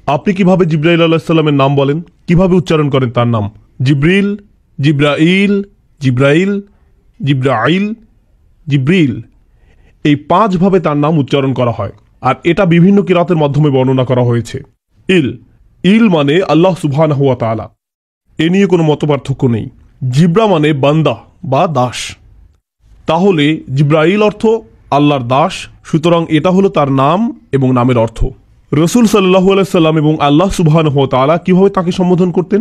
আপনি কিভাবে জিব্রাইল আলাইহিস সালামের নাম বলেন, কিভাবে উচ্চারণ করেন তার নাম? জিব্রিল, জিব্রাইল, জিব্রাইল, জিব্রাইল, জিব্রিল, এই 5 ভাবে তার নাম উচ্চারণ করা হয়। আর এটা বিভিন্ন কিরাতের মাধ্যমে বর্ণনা করা হয়েছে। ইল মানে আল্লাহ সুবহানাহু ওয়া তাআলা, এ নিয়ে কোনো মতপার্থক্য নেই। জিব্রা মানে বান্দা বা দাস। তাহলে জিব্রাইল অর্থ আল্লাহর দাস, সুতরাং এটা হলো তার নাম এবং নামের অর্থ। রসুল সাল্লাল্লাহু আলাইহি সাল্লাম এবং আল্লাহ সুবহানাহু ওয়া তাআলা কিভাবে তাকে সম্বোধন করতেন,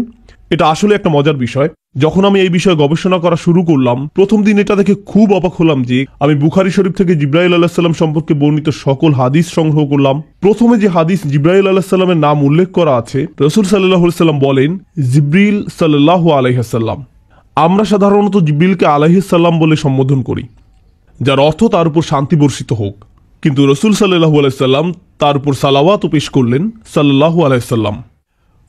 এটা আসলে একটা মজার বিষয়। যখন আমি এই বিষয়ে গবেষণা করা শুরু করলাম, প্রথম দিন এটা দেখে খুব অবাক হলাম যে আমি বুখারী শরীফ থেকে জিব্রাইল আলাইহিস সালাম সম্পর্কে বর্ণিত সকল হাদিস সংগ্রহ করলাম। প্রথমে যে হাদিস জিব্রাইল আলাইহিস সালামের নাম উল্লেখ করা আছে, রসুল সাল্লাল্লাহু আলাইহি সাল্লাম বলেন জিব্রিল সাল্লাল্লাহু আলাইহি সাল্লাম। আমরা সাধারণত জিব্রিলকে আলাইহিস সালাম বলে সম্বোধন করি, যার অর্থ তার উপর শান্তি বর্ষিত হোক, কিন্তু রসুল সাল্লাল্লাহু আলাইহি সাল্লাম তার উপর সালাওয়াত পেশ করলেন সাল্লাল্লাহু আলাইহি সাল্লাম।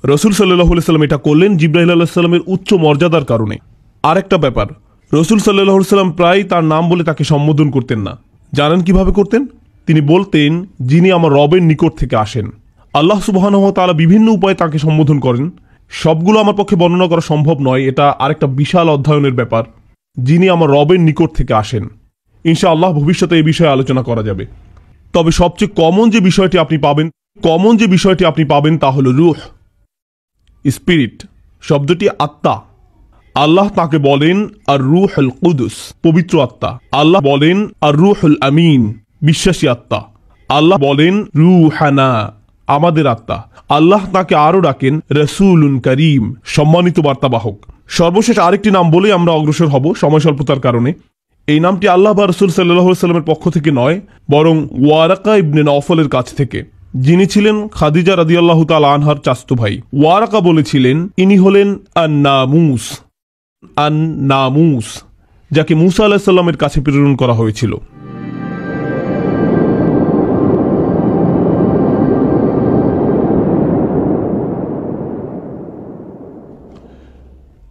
রসুল সাল্লাল্লাহু আলাইহি সাল্লাম এটা করলেন জিব্রাইল আলাইহিস সালামের উচ্চ মর্যাদার কারণে। আরেকটা ব্যাপার, রসুল সাল্লাল্লাহু আলাইহি সাল্লাম প্রায় তার নাম বলে তাকে সম্বোধন করতেন না। জানেন কিভাবে করতেন? তিনি বলতেন, যিনি আমার রবের নিকট থেকে আসেন। আল্লাহ সুবহানাহু ওয়া তাআলা বিভিন্ন উপায়ে তাকে সম্বোধন করেন, সবগুলো আমার পক্ষে বর্ণনা করা সম্ভব নয়, এটা আরেকটা বিশাল অধ্যয়নের ব্যাপার। যিনি আমার রবের নিকট থেকে আসেন, ইনশাআল্লাহ ভবিষ্যতে এই বিষয়ে আলোচনা করা যাবে। তবে সবচেয়ে কমন যে বিষয়টি আপনি পাবেন তা হলো রূহ, স্পিরিট, শব্দটি আত্মা। আল্লাহ তাকে বলেন আর রূহুল কুদুস, পবিত্র আত্মা। আল্লাহ বলেন আর রূহুল আমিন, বিশ্বাসী আত্মা। আল্লাহ বলেন রূহানা, আমাদের আত্মা। আল্লাহ তাকে আরো ডাকেন রাসূলুন করিম, সম্মানিত বার্তাবাহক। সর্বশেষ আরেকটি নাম বলে আমরা অগ্রসর হব সময় স্বল্পতার কারণে। এই নামটি আল্লাহ বা রাসূল সাল্লাল্লাহু আলাইহি সাল্লামের পক্ষ থেকে নয়, বরং ওয়ারাকা ইবনে নওফলের কাছ থেকে, যিনি ছিলেন খাদিজা রাদিয়াল্লাহু তাআলা আনহার চাচাতো ভাই। ওয়ারাকা বলেছিলেন ইনি হলেন আন-নামুস, যাকে মুসা আলাইহিস সালামের কাছে প্রেরণ করা হয়েছিল।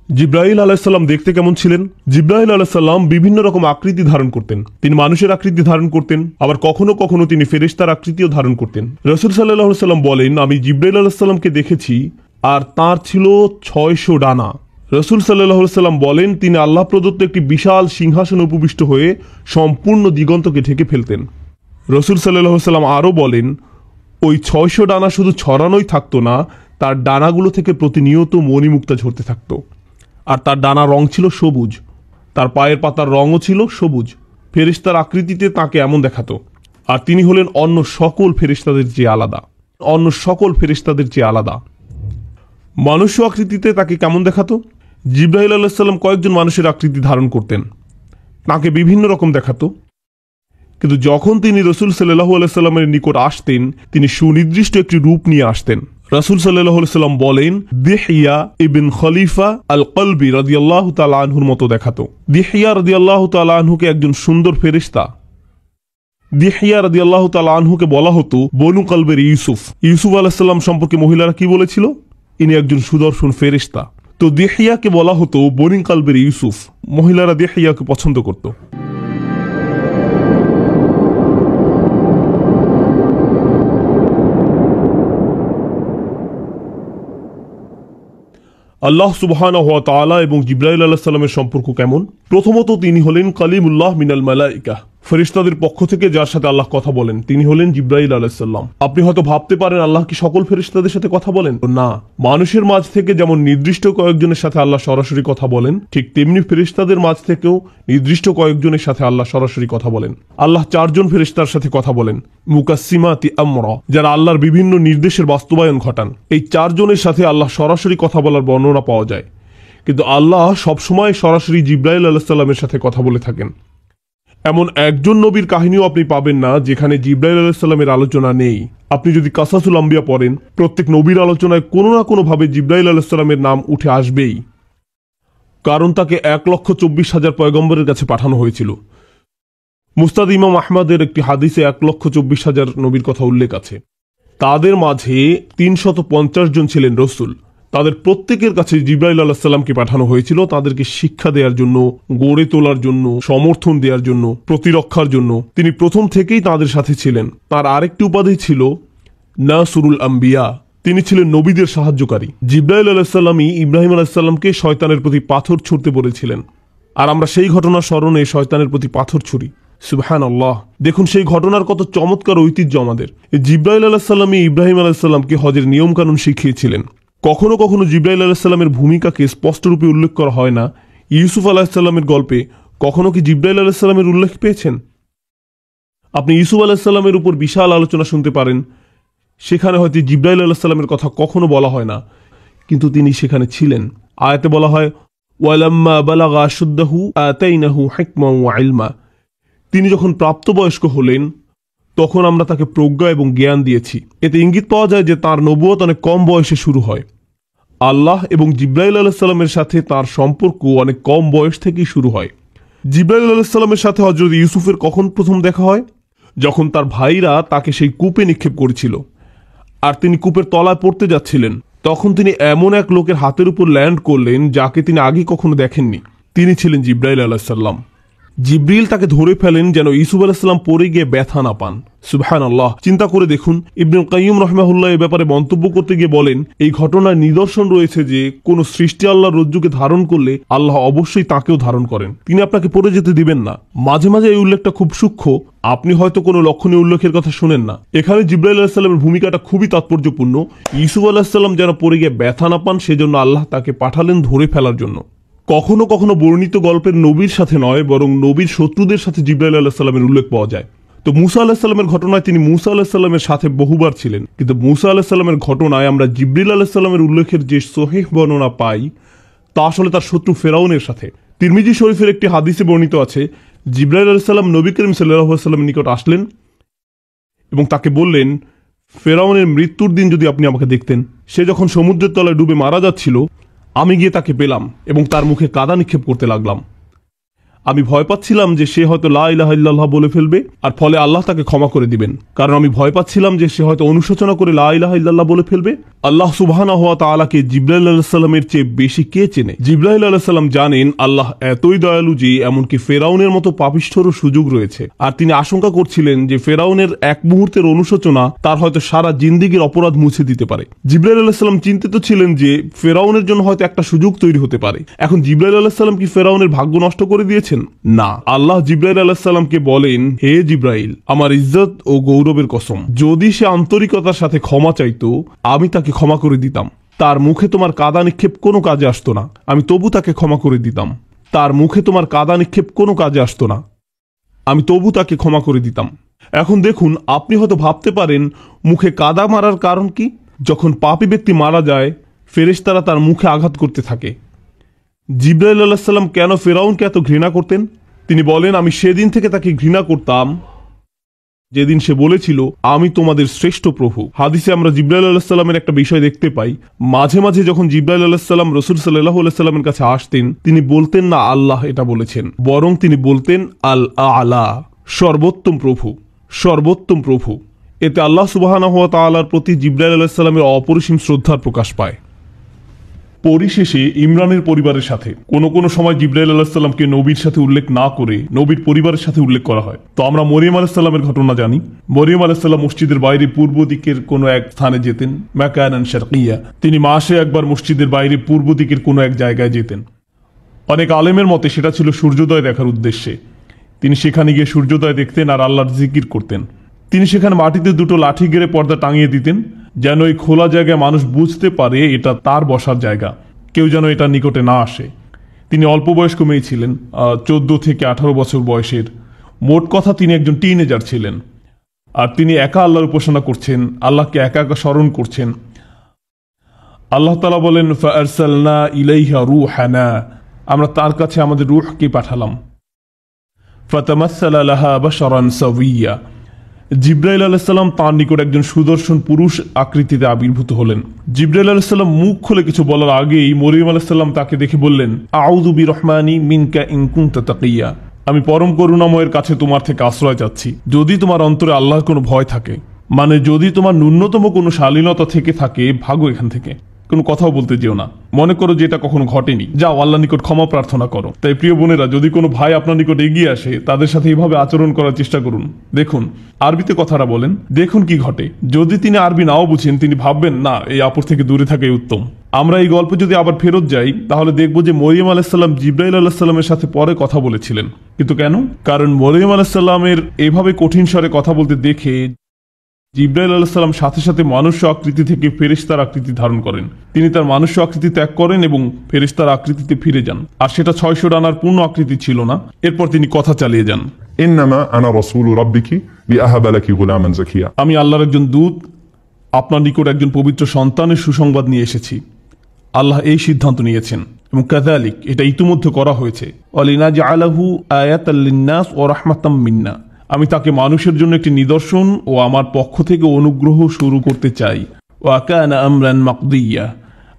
জিব্রাইল আলাইহিস সালাম দেখতে কেমন ছিলেন? জিব্রাইল আলাইহিস সালাম বিভিন্ন রকম আকৃতি ধারণ করতেন। তিনি মানুষের আকৃতি ধারণ করতেন, আবার কখনো কখনো তিনি ফেরেশতার আকৃতিও ধারণ করতেন। রাসূল সাল্লাল্লাহু আলাইহি সাল্লাম বলেন, আমি জিব্রাইল আলাইহিস সালামকে দেখেছি আর তার ছিল 600 ডানা। রাসূল সাল্লাল্লাহু আলাইহি সাল্লাম বলেন, তিনি আল্লাহ প্রদত্ত একটি বিশাল সিংহাসনে উপবিষ্ট হয়ে সম্পূর্ণ দিগন্তকে ঢেকে ফেলতেন। রাসূল সাল্লাল্লাহু আলাইহি সাল্লাম আরও বলেন, ওই 600 ডানা শুধু ছড়ানোই থাকতো না, তার ডানাগুলো থেকে প্রতিনিয়ত মণিমুক্তা ঝরতে থাকতো। আর তার ডানা রং ছিল সবুজ, তার পায়ের পাতার রঙও ছিল সবুজ। ফেরেশতার আকৃতিতে তাকে এমন দেখাতো। আর তিনি হলেন অন্য সকল ফেরেশতাদের চেয়ে আলাদা। মানুষ আকৃতিতে তাকে কেমন দেখাতো? জিব্রাইল আলাইহিস সালাম কয়েকজন মানুষের আকৃতি ধারণ করতেন, তাকে বিভিন্ন রকম দেখাতো। কিন্তু যখন তিনি রাসূল সাল্লাল্লাহু আলাইহি সাল্লামের নিকট আসতেন, তিনি সুনির্দিষ্ট একটি রূপ নিয়ে আসতেন। রাসূল সাল্লাল্লাহু আলাইহি সাল্লাম বলেন, দিহিয়া ইবনে খলিফা আল কলবি রাদিয়াল্লাহু তাআলা আনহুর মতো দেখাতো। দিহিয়া রাদিয়াল্লাহু তাআলা আনহুকে একজন সুন্দর ফেরেশতা। দিহিয়া রাদিয়াল্লাহু তাআলা আনহুকে বলা হতো বনু কলবের ইউসুফ। ইউসুফ আলাইহিস সালাম সম্পর্কে মহিলারা কি বলেছিল? ইনি একজন সুদর্শন ফেরেশতা। তো দিহিয়াকে বলা হতো বনু কলবের ইউসুফ। মহিলারা দিহিয়াকে পছন্দ করত। আল্লাহ সুবহানাহু ওয়া তাআলা এবং জিব্রাইল আলাইহিস সালামের সম্পর্ক কেমন? প্রথমত তিনি হলেন কালিমুল্লাহ মিনাল মালাইকা, ফেরেশতাদের পক্ষ থেকে যার সাথে আল্লাহ কথা বলেন তিনি হলেন জিব্রাইল আলাইহিস সালাম। আপনি হয়তো ভাবতে পারেন আল্লাহ কি সকল ফেরেশতাদের সাথে কথা বলেন? না, মানুষের মাঝ থেকে যেমন নির্দিষ্ট কয়েকজনের সাথে আল্লাহ সরাসরি কথা বলেন, ঠিক তেমনি ফেরেশতাদের মাঝ থেকেও নির্দিষ্ট কয়েকজনের সাথে আল্লাহ সরাসরি কথা বলেন। আল্লাহ 4 জন ফেরেশতার সাথে কথা বলেন, মুকাসসিমাতি আমরা, যারা আল্লাহর বিভিন্ন নির্দেশের বাস্তবায়ন ঘটান। এই 4 জনের সাথে আল্লাহ সরাসরি কথা বলার বর্ণনা পাওয়া যায়। কিন্তু আল্লাহ সবসময় সরাসরি জিব্রাইল আলাইহিস সালামের সাথে কথা বলে থাকেন। এমন একজন নবীর কাহিনীও আপনি পাবেন না যেখানে জিব্রাইল আলাইহিস সালামের আলোচনা নেই। আপনি যদি কাসাসুল আম্বিয়া পড়েন, প্রত্যেক নবীর আলোচনায় কোনো না কোনোভাবে জিব্রাইল আলাইহিস সালামের নাম উঠে আসবেই, কারণ তাকে 1,24,000 পয়গম্বরের কাছে পাঠানো হয়েছিল। মুস্তাদ ইমাম আহমদের একটি হাদিসে 1,24,000 নবীর কথা উল্লেখ আছে। তাদের মাঝে 350 জন ছিলেন রসুল। তাদের প্রত্যেকের কাছে জিব্রাইল আলাইহিস সালামকে পাঠানো হয়েছিল তাদেরকে শিক্ষা দেওয়ার জন্য, গড়ে তোলার জন্য, সমর্থন দেওয়ার জন্য, প্রতিরক্ষার জন্য। তিনি প্রথম থেকেই তাদের সাথে ছিলেন। তার আরেকটি উপাধি ছিল নাসরুল আম্বিয়া, তিনি ছিলেন নবীদের সাহায্যকারী। জিব্রাইল আলাইহিস সালামই ইব্রাহিম আলাইহিস সালামকে শয়তানের প্রতি পাথর ছুঁড়তে বলেছিলেন, আর আমরা সেই ঘটনার স্মরণে শয়তানের প্রতি পাথর ছুঁড়ি। সুবহানাল্লাহ। দেখুন সেই ঘটনার কত চমৎকার ঐতিহ্য আমাদের। জিব্রাইল আলাইহিস সালামই ইব্রাহিম আলাইহিস সালামকে হজের নিয়মকানুন শিখিয়েছিলেন। কখনো কখনো জিব্রাইল আলাইহিস সালামের ভূমিকাকে স্পষ্টরূপে উল্লেখ করা হয় না। ইউসুফ আলাইহিস সালামের গল্পে কখনো কি জিব্রাইল আলাইহিস সালামের উল্লেখ পেয়েছেন? আপনি ইউসুফ আলাইহিস সালামের উপর বিশাল আলোচনা শুনতে পারেন, সেখানে হয়তো জিব্রাইল আলাইহিস সালামের কথা কখনো বলা হয় না, কিন্তু তিনি সেখানে ছিলেন। আয়াতে বলা হয় ওয়ালাম্মা বালাগা আশুদ্দাহু আতাইনাহু হিকমান ওয়া ইলমা। তিনি যখন প্রাপ্তবয়স্ক হলেন তখন আমরা তাকে প্রজ্ঞা এবং জ্ঞান দিয়েছি। এতে ইঙ্গিত পাওয়া যায় যে তার নবুয়ত অনেক কম বয়সে শুরু হয়। আল্লাহ এবং জিব্রাইল আলাইহিস সালামের সাথে তার সম্পর্ক অনেক কম বয়স থেকেই শুরু হয়। জিব্রাইল আলাইহিস সালামের সাথে হযরত ইউসুফের কখন প্রথম দেখা হয়? যখন তার ভাইরা তাকে সেই কূপে নিক্ষেপ করেছিল, আর তিনি কূপের তলায় পড়তে যাচ্ছিলেন, তখন তিনি এমন এক লোকের হাতের উপর ল্যান্ড করলেন যাকে তিনি আগে কখনো দেখেননি। তিনি ছিলেন জিব্রাইল আলাইহিস সালাম। জিব্রিল তাকে ধরে ফেলেন যেন ইউসুফ আলাইহিস সালাম পড়ে গিয়ে ব্যথা না পান। সুবহানাল্লাহ। চিন্তা করে দেখুন, ইবনুল কাইয়্যিম রাহিমাহুল্লাহ এ ব্যাপারে মন্তব্য করতে গিয়ে বলেন, এই ঘটনার নিদর্শন রয়েছে যে কোন সৃষ্টি আল্লাহর রজ্জুকে ধারণ করলে আল্লাহ অবশ্যই তাকেও ধারণ করেন, তিনি আপনাকে পড়ে যেতে দিবেন না। মাঝে মাঝে এই উল্লেখটা খুব সূক্ষ্ম, আপনি হয়তো কোনো লক্ষণীয় উল্লেখের কথা শুনেন না। এখানে জিব্রাইল আলাইহিস সালামের ভূমিকাটা খুবই তাৎপর্যপূর্ণ। ইউসুফ আলাইহিস সালাম যেন পড়ে গিয়ে ব্যথা না পান সেজন্য আল্লাহ তাকে পাঠালেন ধরে ফেলার জন্য। কখনো কখনো বর্ণিত গল্পের নবীর সাথে নয়, বরং নবীর শত্রুদের সাথে জিব্রাইল আলাইহিস সালামের উল্লেখ পাওয়া যায়। তো মুসা আলাইহিস সালামের ঘটনায় তিনি মুসা আলাইহিস সালামের সাথে বহুবার ছিলেন, কিন্তু মুসা আলাইহিস সালামের ঘটনায় আমরা জিবরিল আলাইহিস সালামের উল্লেখের যে সহিহ বর্ণনা পাই তা আসলে তার শত্রু ফেরাউনের সাথে। তিরমিজি শরীফের একটি হাদিসে বর্ণিত আছে, জিবরাইল আলাইহিস সালাম নবী করিম সাল্লাল্লাহু আলাইহি ওয়াসাল্লামের নিকট আসলেন এবং তাকে বললেন, ফেরাউনের মৃত্যুর দিন যদি আপনি আমাকে দেখতেন, সে যখন সমুদ্রের তলায় ডুবে মারা যাচ্ছিল, আমি গিয়ে তাকে পেলাম এবং তার মুখে কাদা নিক্ষেপ করতে লাগলাম। আমি ভয় পাচ্ছিলাম যে সে হয়তো লা ইলাহা ইল্লাল্লাহ বলে ফেলবে, আর ফলে আল্লাহ তাকে ক্ষমা করে দিবেন, কারণ আমি ভয় পাচ্ছিলাম যে সে হয়তো অনুশোচনা করে লা ইলাহা ইল্লাল্লাহ বলে ফেলবে। আল্লাহ সুবহানাহু ওয়া তাআলাকে জিবরাইল আলাইহিস সালামের চেয়ে বেশি কে চেনে? জিবরাইল আলাইহিস সালাম জানেন আল্লাহ এতই দয়ালু যে এমনকি ফেরাউনের মতো পাপিষ্ঠরও সুযোগ রয়েছে, আর তিনি আশঙ্কা করছিলেন যে ফেরাউনের এক মুহূর্তের অনুশোচনা তার হয়তো সারা জিন্দেগীর অপরাধ মুছে দিতে পারে। জিবরাইল আলাইহিস সালাম চিন্তিত ছিলেন যে ফেরাউনের জন্য হয়তো একটা সুযোগ তৈরি হতে পারে। এখন জিবরাইল আলাইহিস সালাম কি ফেরাউনের ভাগ্য নষ্ট করে দিয়েছেন? না। আল্লাহ জিবরাইল আলাইহিস সালামকে বলেন, হে জিবরাইল, আমার ইজ্জত ও গৌরবের কসম, যদি সে আন্তরিকতার সাথে ক্ষমা চাইতো আমি তাকে ক্ষমা করে দিতাম। তার মুখে তোমার কাদা নিক্ষেপ কোনো কাজে আসতো না, আমি তবু তাকে ক্ষমা করে দিতাম। তার মুখে তোমার কাদা নিক্ষেপ কোনো কাজে আসতো না, আমি তবু তাকে ক্ষমা করে দিতাম। এখন দেখুন, আপনি হয়তো ভাবতে পারেন মুখে কাদা মারার কারণ কি? যখন পাপী ব্যক্তি মারা যায়, ফেরেশতারা তার মুখে আঘাত করতে থাকে। জিবরাইল আলাইহিস সালাম কেন ফেরাউনকে এত ঘৃণা করতেন? তিনি বলেন, আমি সেদিন থেকে তাকে ঘৃণা করতাম যেদিন সে বলেছিল আমি তোমাদের শ্রেষ্ঠ প্রভু। হাদিসে আমরা জিবরাইল আলাইহিস সালামের একটা বিষয় দেখতে পাই, মাঝে মাঝে যখন জিবরাইল আলাইহিস সালাম রাসূল সাল্লাল্লাহু আলাইহি সাল্লামের কাছে আসতেন, তিনি বলতেন না আল্লাহ এটা বলেছেন, বরং তিনি বলতেন আল আলা, সর্বোত্তম প্রভু, সর্বোত্তম প্রভু। এতে আল্লাহ সুবহানাহু ওয়া তাআলার প্রতি জিবরাইল আলাইহিস সালামের অপরিসীম শ্রদ্ধার প্রকাশ পায়। পরিশেষে ইমরানের পরিবারের সাথে কোনো সময় জিবরাইল আলাইহিস সালামকে নবীর সাথে উল্লেখ না করে নবীর পরিবারের সাথে উল্লেখ করা হয়। তো আমরা মরিয়ম আলাইহিস সালামের ঘটনা জানি। মরিয়ম আলাইহিস সালাম মসজিদের বাইরে পূর্ব দিকের কোনো এক স্থানে যেতেন, মাকানান শারকিয়া। তিনি মাসে একবার মসজিদের বাইরে পূর্ব দিকের কোনো এক জায়গায় যেতেন। অনেক আলেমের মতে সেটা ছিল সূর্যোদয় দেখার উদ্দেশ্যে। তিনি সেখানে গিয়ে সূর্যোদয় দেখতেন আর আল্লাহর জিকির করতেন। তিনি সেখানে মাটিতে দুটো লাঠি গেড়ে পর্দা টাঙিয়ে দিতেন, যেন এই খোলা জায়গায় মানুষ বুঝতে পারে এটা তার বসার জায়গা, কেউ যেন এটা নিকটে না আসে। তিনি অল্প বয়স্ক মেয়ে ছিলেন, 14 থেকে 18 বছর বয়সের। মোট কথা তিনি একজন টিনেজার ছিলেন, আর তিনি একা আল্লাহর উপাসনা করছেন, আল্লাহকে একা একা স্মরণ করছেন। আল্লাহ তাআলা বলেন, ফাআরসালনা ইলাইহা রূহানা, আমরা তার কাছে আমাদের রূহকে পাঠালাম। ফাতামাসসালা লাহা বাশারান সাওয়িয়া, জিবরাইল আলাইহিস সালাম তার নিকট একজন সুদর্শন পুরুষ আকৃতিতে আবির্ভূত হলেন। জিবরাইল আলাইহিস সালাম মুখ খুলে কিছু বলার আগেই মরিয়ম আলাইহিস সালাম তাকে দেখে বললেন, আউযু বিরহমানি মিনকা ইন কুনতা তাকিয়া, আমি পরম করুণাময়ের কাছে তোমার থেকে আশ্রয় চাচ্ছি যদি তোমার অন্তরে আল্লাহর কোনো ভয় থাকে, মানে যদি তোমার ন্যূনতম কোনো শালীনতা থেকে থাকে, ভাগো এখান থেকে। কোনো কথাও বলতে যেও না, মনে করো যে এটা কখনো ঘটেনি, যাও আল্লাহ নিকট ক্ষমা প্রার্থনা করো। তাই প্রিয় বোনেরা, যদি কোনো ভাই আপনার নিকট এগিয়ে আসে, তাদের সাথে এইভাবে আচরণ করার চেষ্টা করুন। দেখুন আরবিতে কথাটা বলেন, দেখুন কি ঘটে। যদি তিনি আরবি নাও বুঝেন, তিনি ভাববেন না, এই আপুর থেকে দূরে থাকাই উত্তম। আমরা এই গল্পে যদি আবার ফেরত যাই, তাহলে দেখবো যে মরিয়ম আলাইসাল্লাম জিব্রাইল আলাইসাল্লামের সাথে পরে কথা বলেছিলেন। কিন্তু কেন? কারণ মরিয়ম আলাইসাল্লামের এভাবে কঠিন স্বরে কথা বলতে দেখে জিব্রাইল আলাইসাল্লাম সাথে সাথে মানুষ্য আকৃতি থেকে ফেরেশতার আকৃতি ধারণ করেন। তিনি তার মানুষ্য আকৃতি ত্যাগ করেন এবং ফেরেশতার আকৃতিতে ফিরে যান। আর সেটা 600 ডানার পূর্ণ আকৃতি ছিল না। এরপর তিনি কথা চালিয়ে যান, ইন্নামা আনা রাসূলু রাব্বিকি লিআহাবা লাকি গুলামান যাকিয়া। আমি আল্লাহর একজন দূত, আপনার নিকট একজন পবিত্র সন্তানের সুসংবাদ নিয়ে এসেছি। আল্লাহ এই সিদ্ধান্ত নিয়েছেন এবং কাযালিক, এটা ইতিমধ্যে করা হয়েছে। ওয়ালিনাজআলাহু আয়াতাল লিন্নাস ওয়া রাহমাতাম মিন্না, আমি তাকে মানুষের জন্য একটি নিদর্শন ও আমার পক্ষ থেকে অনুগ্রহ শুরু করতে চাই। ওয়া কানা আমরান মাকদিয়া,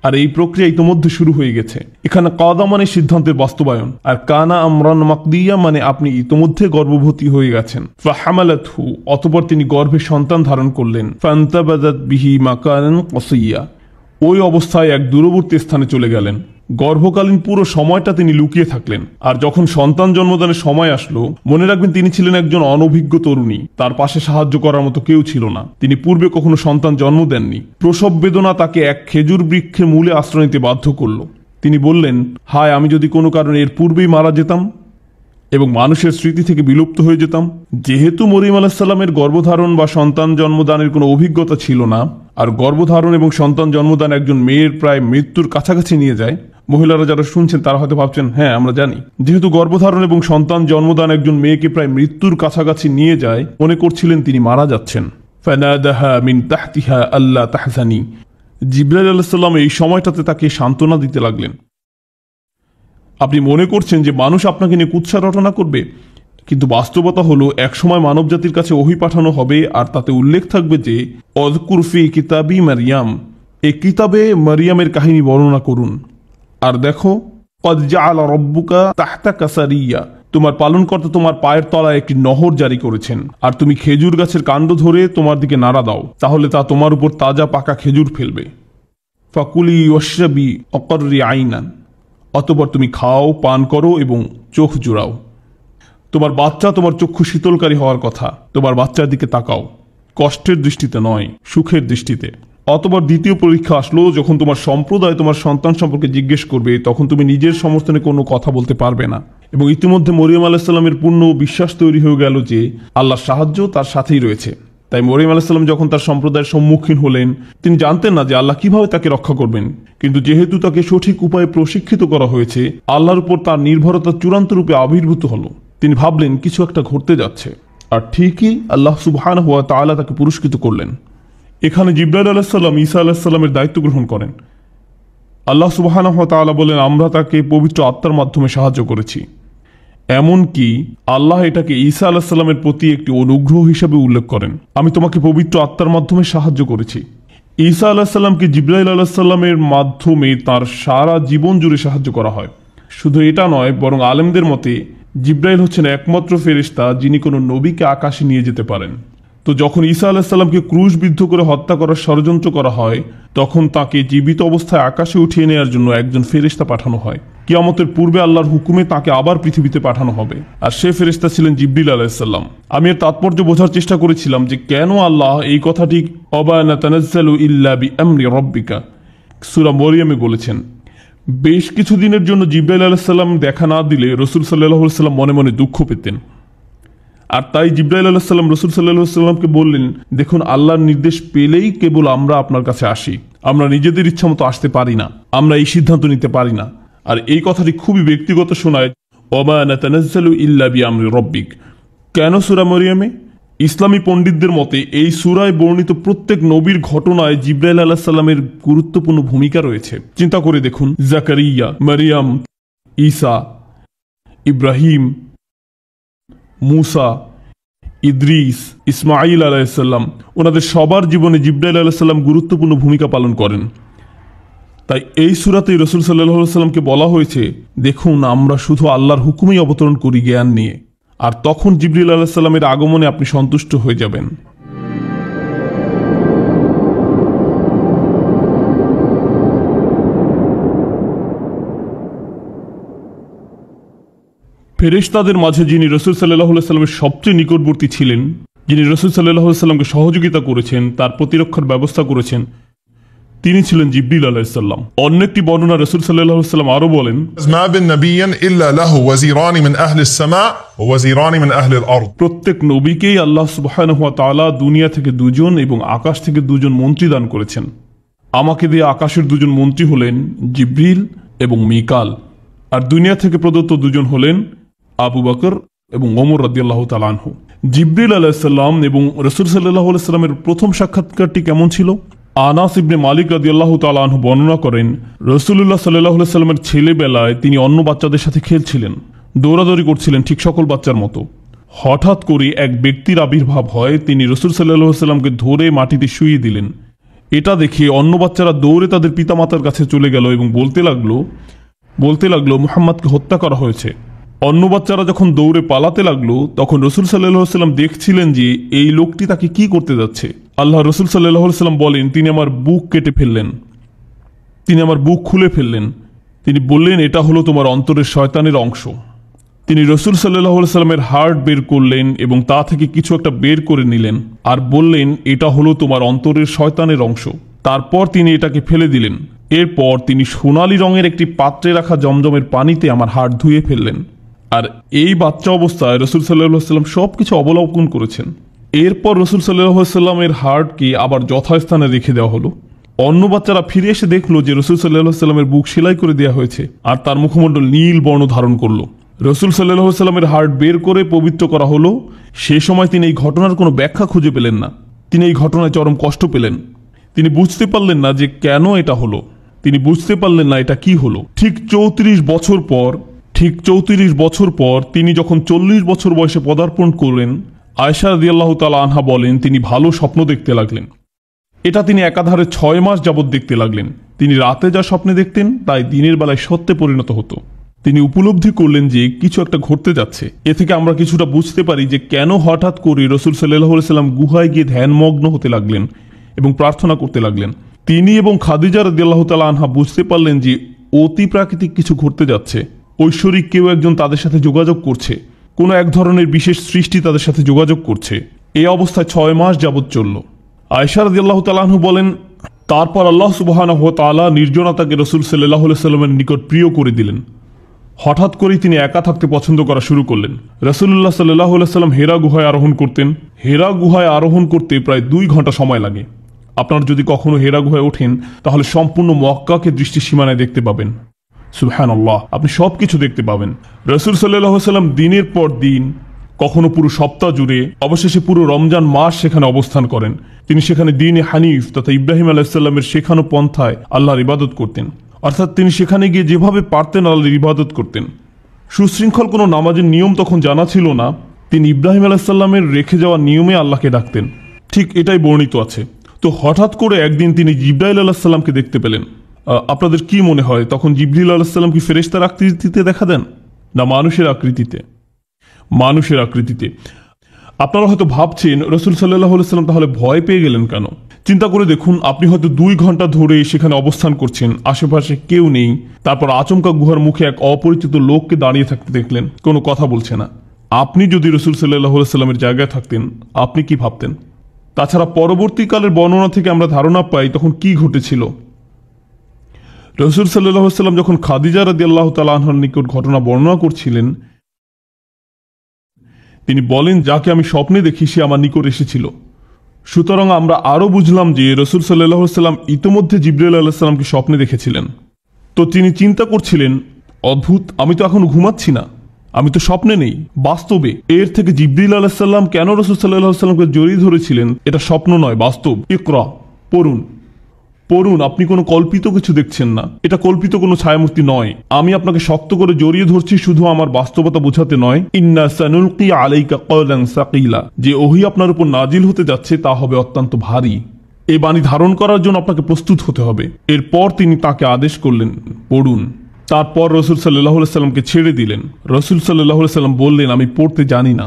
আর এই প্রক্রিয়া ইতিমধ্যে শুরু হয়ে গেছে। এখানে কাদা মানে সিদ্ধান্তের বাস্তবায়ন, আর কানা আমরান মাকদিয়া মানে আপনি ইতিমধ্যে গর্ভবতী হয়ে গেছেন। ফাহামালাতহু, অতঃপর তিনি গর্ভে সন্তান ধারণ করলেন। ফান্তাবাযাত বিহি মাকানান কসিয়া, ওই অবস্থায় এক দূরবর্তী স্থানে চলে গেলেন। গর্ভকালীন পুরো সময়টা তিনি লুকিয়ে থাকলেন। আর যখন সন্তান জন্মদানের সময় আসলো, মনে রাখবেন তিনি ছিলেন একজন অনভিজ্ঞ তরুণী, তার পাশে সাহায্য করার মতো কেউ ছিল না। তিনি পূর্বে কখনো সন্তান জন্ম দেননি। প্রসব বেদনা তাকে এক খেজুর বৃক্ষের মূলে আশ্রয় নিতে বাধ্য করলো। তিনি বললেন, হায়, আমি যদি কোনো কারণে এর পূর্বেই মারা যেতাম এবং মানুষের স্মৃতি থেকে বিলুপ্ত হয়ে যেতাম। যেহেতু মরিয়ম আলাইসাল্লামের গর্ভধারণ বা সন্তান জন্মদানের কোনো অভিজ্ঞতা ছিল না, আর গর্ভধারণ এবং সন্তান জন্মদান একজন মেয়ের প্রায় মৃত্যুর কাছাকাছি নিয়ে যায়। মহিলারা যারা শুনছেন তারা হয়তো ভাবছেন, হ্যাঁ আমরা জানি। যেহেতু গর্ভধারণ এবং সন্তান জন্মদান একজন মেয়েকে প্রায় মৃত্যুর কাছাকাছি নিয়ে যায়, মনে করছিলেন তিনি মারা যাচ্ছেন। ফানাদাহা মিন তাহতিহা আল্লা তাহজানি, জিবরাইল আলাইহিস সালাম এই সময়টাতে তাকে সান্ত্বনা দিতে লাগলেন। আপনি মনে করছেন যে মানুষ আপনাকে নিয়ে কুৎসা রটনা করবে, কিন্তু বাস্তবতা হলো একসময় মানবজাতির কাছে ওহী পাঠানো হবে, আর তাতে উল্লেখ থাকবে যে অযকুর ফি কিতাবি মারিয়াম, এই কিতাবে মারিয়ামের কাহিনী বর্ণনা করুন। আর দেখো, কদ জাআলা রাব্বুকা তাহতাকা সারিয়া, তোমার পালনকর্তা তোমার পায়ের তলায় একটি নহর জারি করেছেন, আর তুমি খেজুর গাছের কাণ্ড ধরে তোমার দিকে নাড়া দাও, তাহলে তা তোমার উপর তাজা পাকা খেজুর ফেলবে। ফাকুলি ওয়াশরাবি অকররি আইনান, অতঃপর তুমি খাও, পান করো এবং চোখ জুড়াও। তোমার বাচ্চা তোমার চক্ষু শীতলকারী হওয়ার কথা। তোমার বাচ্চার দিকে তাকাও, কষ্টের দৃষ্টিতে নয়, সুখের দৃষ্টিতে। অতঃপর দ্বিতীয় পরীক্ষা আসলো, যখন তোমার সম্প্রদায় তোমার সন্তান সম্পর্কে জিজ্ঞেস করবে, তখন তুমি নিজের সমর্থনে কোনো কথা বলতে পারবে না। এবং ইতিমধ্যে মরিয়ম আলাইসাল্লামের পূর্ণ বিশ্বাস তৈরি হয়ে গেল যে আল্লাহর সাহায্য তার সাথেই রয়েছে। তাই মরিয়ম আলাইসাল্লাম যখন তার সম্প্রদায়ের সম্মুখীন হলেন, তিনি জানতেন না যে আল্লাহ কিভাবে তাকে রক্ষা করবেন। কিন্তু যেহেতু তাকে সঠিক উপায়ে প্রশিক্ষিত করা হয়েছে, আল্লাহর উপর তার নির্ভরতা চূড়ান্ত রূপে আবির্ভূত হলো। তিনি ভাবলেন কিছু একটা ঘটতে যাচ্ছে, আর ঠিকই আল্লাহ সুবহানাহু ওয়া তাআলা তাকে পুরস্কৃত করলেন। এখানে জিবরাইল আলাইহিস সালাম ঈসা আলাইহিস সালামের দায়িত্ব গ্রহণ করেন। আল্লাহ সুবহানাহু ওয়া তাআলা বলেন, আমরা তাকে পবিত্র আত্মার মাধ্যমে সাহায্য করেছি। এমনকি আল্লাহ এটাকে ঈসা আলাইহিস সালামের প্রতি একটি অনুগ্রহ হিসেবে উল্লেখ করেন। আমি তোমাকে পবিত্র আত্মার মাধ্যমে সাহায্য করেছি। ঈসা আলাইহিস সালামকে জিবরাইল আলাইহিস সালামের মাধ্যমে তার সারা জীবন জুড়ে সাহায্য করা হয়। শুধু এটা নয়, বরং আলেমদের মতে জিবরাইল হচ্ছেন একমাত্র ফেরেশতা যিনি কোনো নবীকে আকাশে নিয়ে যেতে পারেন। তো যখন ঈসা আলাইহিস সালামকে ক্রুশবিদ্ধ করে হত্যা করার ষড়যন্ত্র করা হয়, তখন তাকে জীবিত অবস্থায় আকাশে উঠিয়ে নেওয়ার জন্য একজন ফেরেশতা পাঠানো হয়। কিয়ামতের পূর্বে আল্লাহর হুকুমে তাকে আবার পৃথিবীতে পাঠানো হবে, আর সে ফেরেশতা ছিলেন জিবরিল আলাইহিস সালাম। আমি এর তাৎপর্য বোঝার চেষ্টা করেছিলাম যে কেন আল্লাহ এই কথাটি ওয়া মা তানাজ্জালু ইল্লা বিআমরি রাব্বিকা সূরা মরিয়মে বলেছেন। বেশ কিছু দিনের জন্য জিবরাইল আলাইহিস সালাম দেখা না দিলে রাসূল সাল্লাল্লাহু আলাইহি ওয়াসাল্লাম মনে মনে দুঃখ পেতেন। আর তাই জিবরাইল আলাইহিস সালাম রাসূল সাল্লাল্লাহু আলাইহি ওয়াসাল্লামকে বললেন, দেখুন, আল্লাহর নির্দেশ পেলেই কেবল আমরা আপনার কাছে আসি। আমরা নিজেদের ইচ্ছা মতো আসতে পারি না, আমরা এই সিদ্ধান্ত নিতে পারি না। আর এই কথাটি খুবই ব্যক্তিগত শোনায়, ওয়া মা নাতানাজ্জালু ইল্লা বিআমরি রাব্বিক। কেন সূরা মরিয়মে? ইসলামী পণ্ডিতদের মতে এই সূরায় বর্ণিত প্রত্যেক নবীর ঘটনায় জিবরাইল আলাইহিস সালামের গুরুত্বপূর্ণ ভূমিকা রয়েছে। চিন্তা করে দেখুন, জাকারিয়া, মারিয়াম, ঈসা, ইব্রাহিম, মুসা, ইদ্রিস, ইসমাঈল আলাইহিস সালাম, ওনাদের সবার জীবনে জিবরাইল আলাইহিস সালাম গুরুত্বপূর্ণ ভূমিকা পালন করেন। তাই এই সূরাতেই রাসূল সাল্লাল্লাহু আলাইহি ওয়াসাল্লামকে বলা হয়েছে, দেখুন, আমরা শুধু আল্লাহর হুকুমেই অবতরণ করি জ্ঞান নিয়ে, আর তখন জিবরিল আলাইহিস সালামের আগমনে আপনি সন্তুষ্ট হয়ে যাবেন। ফেরেশতাদের মাঝে যিনি রাসূল সাল্লাল্লাহু আলাইহি সাল্লামের সবচেয়ে নিকটবর্তী ছিলেন, যিনি রাসূল সাল্লাল্লাহু আলাইহি সাল্লামকে সহযোগিতা করেছেন, তার প্রতিরক্ষার ব্যবস্থা করেছেন, তিনি ছিলেন জিবরিল আলাইহিস সালাম। অন্য একটি বর্ণনা রাসূল সাল্লাল্লাহু আলাইহি সাল্লাম আরো বলেন, ما من نبي إلا له وزيران من أهل السماء ووزيران من أهل الأرض। প্রত্যেক নবীকেই আল্লাহ সুবহানাহু ওয়া তাআলা দুনিয়া থেকে দুজন এবং আকাশ থেকে দুজন মন্ত্রী দান করেছেন। আমাকে দিয়ে আকাশের দুজন মন্ত্রী হলেন জিবরিল এবং মিকাল, আর দুনিয়া থেকে প্রদত্ত দুজন হলেন আবু বকর এবং ওমর রাদিয়াল্লাহু তাআলা আনহু। জিবরিল আলাইহিস সালাম এবং রাসূল সাল্লাল্লাহু আলাইহি সাল্লামের প্রথম সাক্ষাৎকারটি কেমন ছিল? আনাস ইবনে মালিক রাদিয়াল্লাহু তাআলা আনহু বর্ণনা করেন, রাসূলুল্লাহ সাল্লাল্লাহু আলাইহি সাল্লামের ছেলেবেলায় তিনি অন্য বাচ্চাদের সাথে খেলছিলেন, দৌড়াদৌড়ি করছিলেন ঠিক সকল বাচ্চার মতো। হঠাৎ করে এক ব্যক্তির আবির্ভাব হয়, তিনি রাসূল সাল্লাল্লাহু আলাইহি সাল্লামকে ধরে মাটিতে শুইয়ে দিলেন। এটা দেখে অন্য বাচ্চারা দৌড়ে তাদের পিতামাতার কাছে চলে গেল এবং বলতে লাগলো মুহাম্মদকে হত্যা করা হয়েছে। অন্য বাচ্চারা যখন দৌড়ে পালাতে লাগলো, তখন রাসূল সাল্লাল্লাহু আলাইহি সাল্লাম দেখছিলেন যে এই লোকটি তাকে কি করতে যাচ্ছে। আল্লাহ রাসূল সাল্লাল্লাহু আলাইহি সাল্লাম বলেন, তিনি আমার বুক কেটে ফেললেন, তিনি আমার বুক খুলে ফেললেন। তিনি বললেন, এটা হলো তোমার অন্তরের শয়তানের অংশ। তিনি রাসূল সাল্লাল্লাহু আলাইহি সাল্লামের হার্ট বের করলেন এবং তা থেকে কিছু একটা বের করে নিলেন আর বললেন, এটা হলো তোমার অন্তরের শয়তানের অংশ। তারপর তিনি এটাকে ফেলে দিলেন। এরপর তিনি সোনালী রঙের একটি পাত্রে রাখা জমজমের পানিতে আমার হাড় ধুয়ে ফেললেন। আর এই বাচ্চা অবস্থায় রাসূল সাল্লাল্লাহু আলাইহি সাল্লাম সবকিছু অবলোকন করেছেন। এরপর রাসূল সাল্লাল্লাহু আলাইহি সাল্লামের হাড়কে আবার যথাস্থানে রেখে দেওয়া হলো। অন্য বাচ্চারা ফিরে এসে দেখলো যে রাসূল সাল্লাল্লাহু আলাইহি সাল্লামের বুক সেলাই করে দেওয়া হয়েছে আর তার মুখমণ্ডল নীল বর্ণ ধারণ করলো। রাসূল সাল্লাল্লাহু আলাইহি সাল্লামের হাড় বের করে পবিত্র করা হলো। সে সময় তিনি এই ঘটনার কোনো ব্যাখ্যা খুঁজে পেলেন না। তিনি এই ঘটনায় চরম কষ্ট পেলেন। তিনি বুঝতে পারলেন না যে কেন এটা হলো, তিনি বুঝতে পারলেন না এটা কি হলো। ঠিক 34 বছর পর তিনি যখন 40 বছর বয়সে পদার্পণ করলেন, আয়েশা রাদিয়াল্লাহু তাআলা আনহা বলেন, তিনি ভালো স্বপ্ন দেখতে লাগলেন। এটা তিনি একাধারে 6 মাস যাবৎ দেখতে লাগলেন। তিনি রাতে যা স্বপ্নে দেখতেন তাই দিনের বেলায় সত্যে পরিণত হতো। তিনি উপলব্ধি করলেন যে কিছু একটা ঘটতে যাচ্ছে। এ থেকে আমরা কিছুটা বুঝতে পারি যে কেন হঠাৎ করে রাসূল সাল্লাল্লাহু আলাইহি সাল্লাম গুহায় গিয়ে ধ্যানমগ্ন হতে লাগলেন এবং প্রার্থনা করতে লাগলেন। তিনি এবং খাদিজা রাদিয়াল্লাহু তাআলা আনহা বুঝতে পারলেন যে অতি প্রাকৃতিক কিছু ঘটতে যাচ্ছে। ঐশ্বরিক কেউ একজন তাদের সাথে যোগাযোগ করছে, কোনো এক ধরনের বিশেষ সৃষ্টি তাদের সাথে যোগাযোগ করছে। এই অবস্থায় 6 মাস যাবৎ চলল। আয়েশা রাদিয়াল্লাহু তাআলা আনহা বলেন, তারপর আল্লাহ সুবহানাহু ওয়া তাআলা নির্জনতাকে রাসূল সাল্লাল্লাহু আলাইহি সাল্লামের নিকট প্রিয় করে দিলেন। হঠাৎ করেই তিনি একা থাকতে পছন্দ করা শুরু করলেন। রাসূলুল্লাহ সাল্লাল্লাহু আলাইহি সাল্লাম হেরা গুহায় আরোহণ করতেন। হেরা গুহায় আরোহণ করতে প্রায় 2 ঘন্টা সময় লাগে। আপনারা যদি কখনো হেরা গুহায় ওঠেন তাহলে সম্পূর্ণ মক্কাকে দৃষ্টি সীমানায় দেখতে পাবেন। সুবহানাল্লাহ, আপনি সবকিছু দেখতে পাবেন। রাসূল সাল্লাল্লাহু আলাইহি সাল্লাম দিনের পর দিন, কখনো পুরো সপ্তাহ জুড়ে, অবশেষে পুরো রমজান মাস সেখানে অবস্থান করেন। তিনি সেখানে দ্বীনে হানিফ তথা ইব্রাহিম আলাইহিস সালামের শেখানো পন্থায় আল্লাহর ইবাদত করতেন। অর্থাৎ তিনি সেখানে গিয়ে যেভাবে পারতেন আল্লাহর ইবাদত করতেন। সুশৃঙ্খল কোনো নামাজের নিয়ম তখন জানা ছিল না। তিনি ইব্রাহিম আলাইহিস সালামের রেখে যাওয়া নিয়মে আল্লাহকে ডাকতেন। ঠিক এটাই বর্ণিত আছে। তো হঠাৎ করে একদিন তিনি জিবরাইল আলাইহিস সালামকে দেখতে পেলেন। আপনাদের কি মনে হয় তখন জিবরিল আলাইহিস সালাম কি ফেরেশতার আকৃতিতে দেখা দেন, না মানুষের আকৃতিতে? মানুষের আকৃতিতে। আপনারা হয়তো ভাবছেন রাসূল সাল্লাল্লাহু আলাইহি সাল্লাম তাহলে ভয় পেয়ে গেলেন কেন? চিন্তা করে দেখুন, আপনি হয়তো 2 ঘন্টা ধরে সেখানে অবস্থান করছেন, আশেপাশে কেউ নেই, তারপর আচমকা গুহার মুখে এক অপরিচিত লোককে দাঁড়িয়ে থাকতে দেখলেন, কোনো কথা বলছে না। আপনি যদি রাসূল সাল্লাল্লাহু আলাইহি সাল্লামের জায়গায় থাকতেন, আপনি কি ভাবতেন? তাছাড়া পরবর্তীকালের বর্ণনা থেকে আমরা ধারণা পাই তখন কি ঘটেছিল। রাসূল সাল্লাল্লাহু আলাইহি সাল্লাম যখন খাদিজা রাদিয়াল্লাহু তাআলা আনহার নিকট ঘটনা বর্ণনা করছিলেন, তিনি বলেন, যাকে আমি স্বপ্নে দেখি সে আমার নিকট এসেছিল। সুতরাং আমরা আরও বুঝলাম যে রাসূল সাল্লাল্লাহু আলাইহি সাল্লাম ইতোমধ্যে জিবরাইল আলাইহিস সালামকে স্বপ্নে দেখেছিলেন। তো তিনি চিন্তা করছিলেন, অদ্ভুত, আমি তো এখন ঘুমাচ্ছি না, আমি তো স্বপ্নে নেই, বাস্তবে। এর থেকে জিবরিল আলাইহিস সালাম কেন রাসূল সাল্লাল্লাহু আলাইহি সাল্লামকে জড়িয়ে ধরেছিলেন, এটা স্বপ্ন নয়, বাস্তব। ইকরা, পড়ুন, আপনি কোনো কল্পিত কিছু দেখছেন না, এটা কল্পিত কোনো ছায়ামূর্তি নয়। আমি আপনাকে শক্ত করে জড়িয়ে ধরছি শুধু আমার বাস্তবতা বোঝাতে নয়। ইন্না সানুলকি আলাইকা কওলান সাকিলা, যে ওহী আপনার উপর নাজিল হতে যাচ্ছে তা হবে অত্যন্ত ভারী। এই বাণী ধারণ করার জন্য আপনাকে প্রস্তুত হতে হবে। এরপর তিনি তাকে আদেশ করলেন, পড়ুন। তারপর রাসূল সাল্লাল্লাহু আলাইহি সাল্লামকে ছেড়ে দিলেন। রাসূল সাল্লাল্লাহু আলাইহি সাল্লাম বললেন, আমি পড়তে জানি না।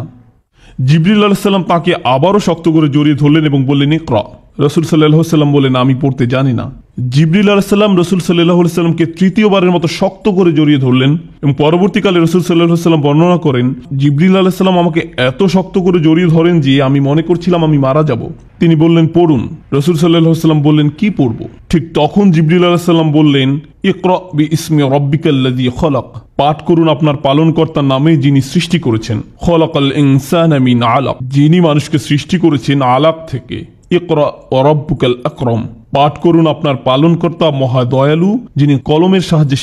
জিবরিল আলাইহিস সালাম তাকে আবারও শক্ত করে জড়িয়ে ধরলেন এবং বললেন, ইকরা। রাসূল সাল্লাল্লাহু আলাইহি সাল্লাম বললেন, আমি পড়তে জানি না। জিবরিল আলাইহিসসালাম রাসূল সাল্লাল্লাহু আলাইহি সাল্লামকে তৃতীয়বারের মতো শক্ত করে জড়িয়ে ধরলেন এবং পরবর্তীকালে রাসূল সাল্লাল্লাহু আলাইহি সাল্লাম বর্ণনা করেন, জিবরিল আলাইহিস সালাম আমাকে এত শক্ত করে জড়িয়ে ধরেন যে আমি মনে করছিলাম আমি মারা যাব। তিনি বললেন, পড়ুন। রাসূল সাল্লাল্লাহু আলাইহি সাল্লাম বললেন, কি পড়ব? ঠিক তখন জিবরিল আলাইহিস সালাম বললেন, ইকরা বিইসমি রাব্বিকাল্লাযী খলাক, পাঠ করুন আপনার পালনকর্তার নামে যিনি সৃষ্টি করেছেন। খলাকাল ইনসানা মিন আলাক, যিনি মানুষকে সৃষ্টি করেছেন আলাক থেকে। ইকরা ওয়া রাব্বুকাল আকরাম, পাঠ করুন আপনার পালনকর্তা মহা দয়ালু, যিনি কলমের সাহায্যে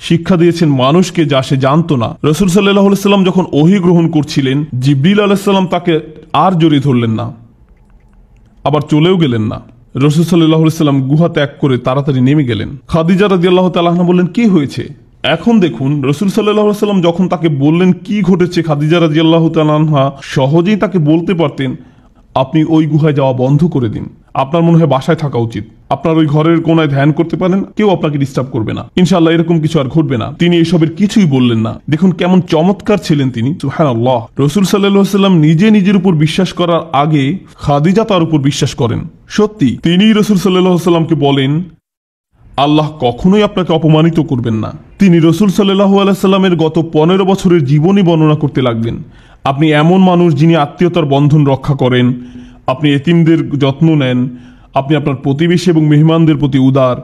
শিক্ষা দিয়েছেন মানুষকে যা সে জানতো না। রাসূল সাল্লাল্লাহু আলাইহি সাল্লাম যখন ওহী গ্রহণ করছিলেন, জিবরিল আলাইহিস সালাম তাকে আর জড়িয়ে ধরলেন না, আবার চলেও গেলেন না। রাসূল সাল্লাল্লাহু আলাইহি সাল্লাম গুহা ত্যাগ করে তাড়াতাড়ি নেমে গেলেন। খাদিজা রাদিয়াল্লাহু তাআলা আনহা বললেন, কি হয়েছে? এখন দেখুন, রাসূল সাল্লাল্লাহু আলাইহি সাল্লাম যখন তাকে বললেন কি ঘটেছে, খাদিজা রাদিয়াল্লাহু তাআলা আনহা সহজেই তাকে বলতে পারতেন, আপনি ওই গুহায় যাওয়া বন্ধ করে দিন, আপনার মনে হয় বাসায় থাকা উচিত, আপনার ওই ঘরের কোনায় ধ্যান করতে পারেন, কেউ আপনাকে ডিস্টার্ব করবে না, ইনশাআল্লাহ এরকম কিছু আর ঘটবে না। তিনি এসবের কিছুই বললেন না। দেখুন কেমন চমৎকার ছিলেন তিনি, সুবহানাল্লাহ। রাসূল সাল্লাল্লাহু আলাইহি সাল্লাম নিজের উপর বিশ্বাস করার আগে খাদিজা তার উপর বিশ্বাস করেন। সত্যি তিনি রাসূল সাল্লাল্লাহু আলাইহি সাল্লামকে বলেন, আল্লাহ কখনোই আপনাকে অপমানিত করবেন না। তিনি রাসূল সাল্লাল্লাহু আলাইহি সাল্লামের গত 15 বছরের জীবনী বর্ণনা করতে লাগলেন। আপনি এমন মানুষ যিনি আত্মীয়তার বন্ধন রক্ষা করেন, আপনি এতিমদের যত্ন নেন, আপনি আপনার প্রতিবেশী এবং মেহমানদের প্রতি উদার,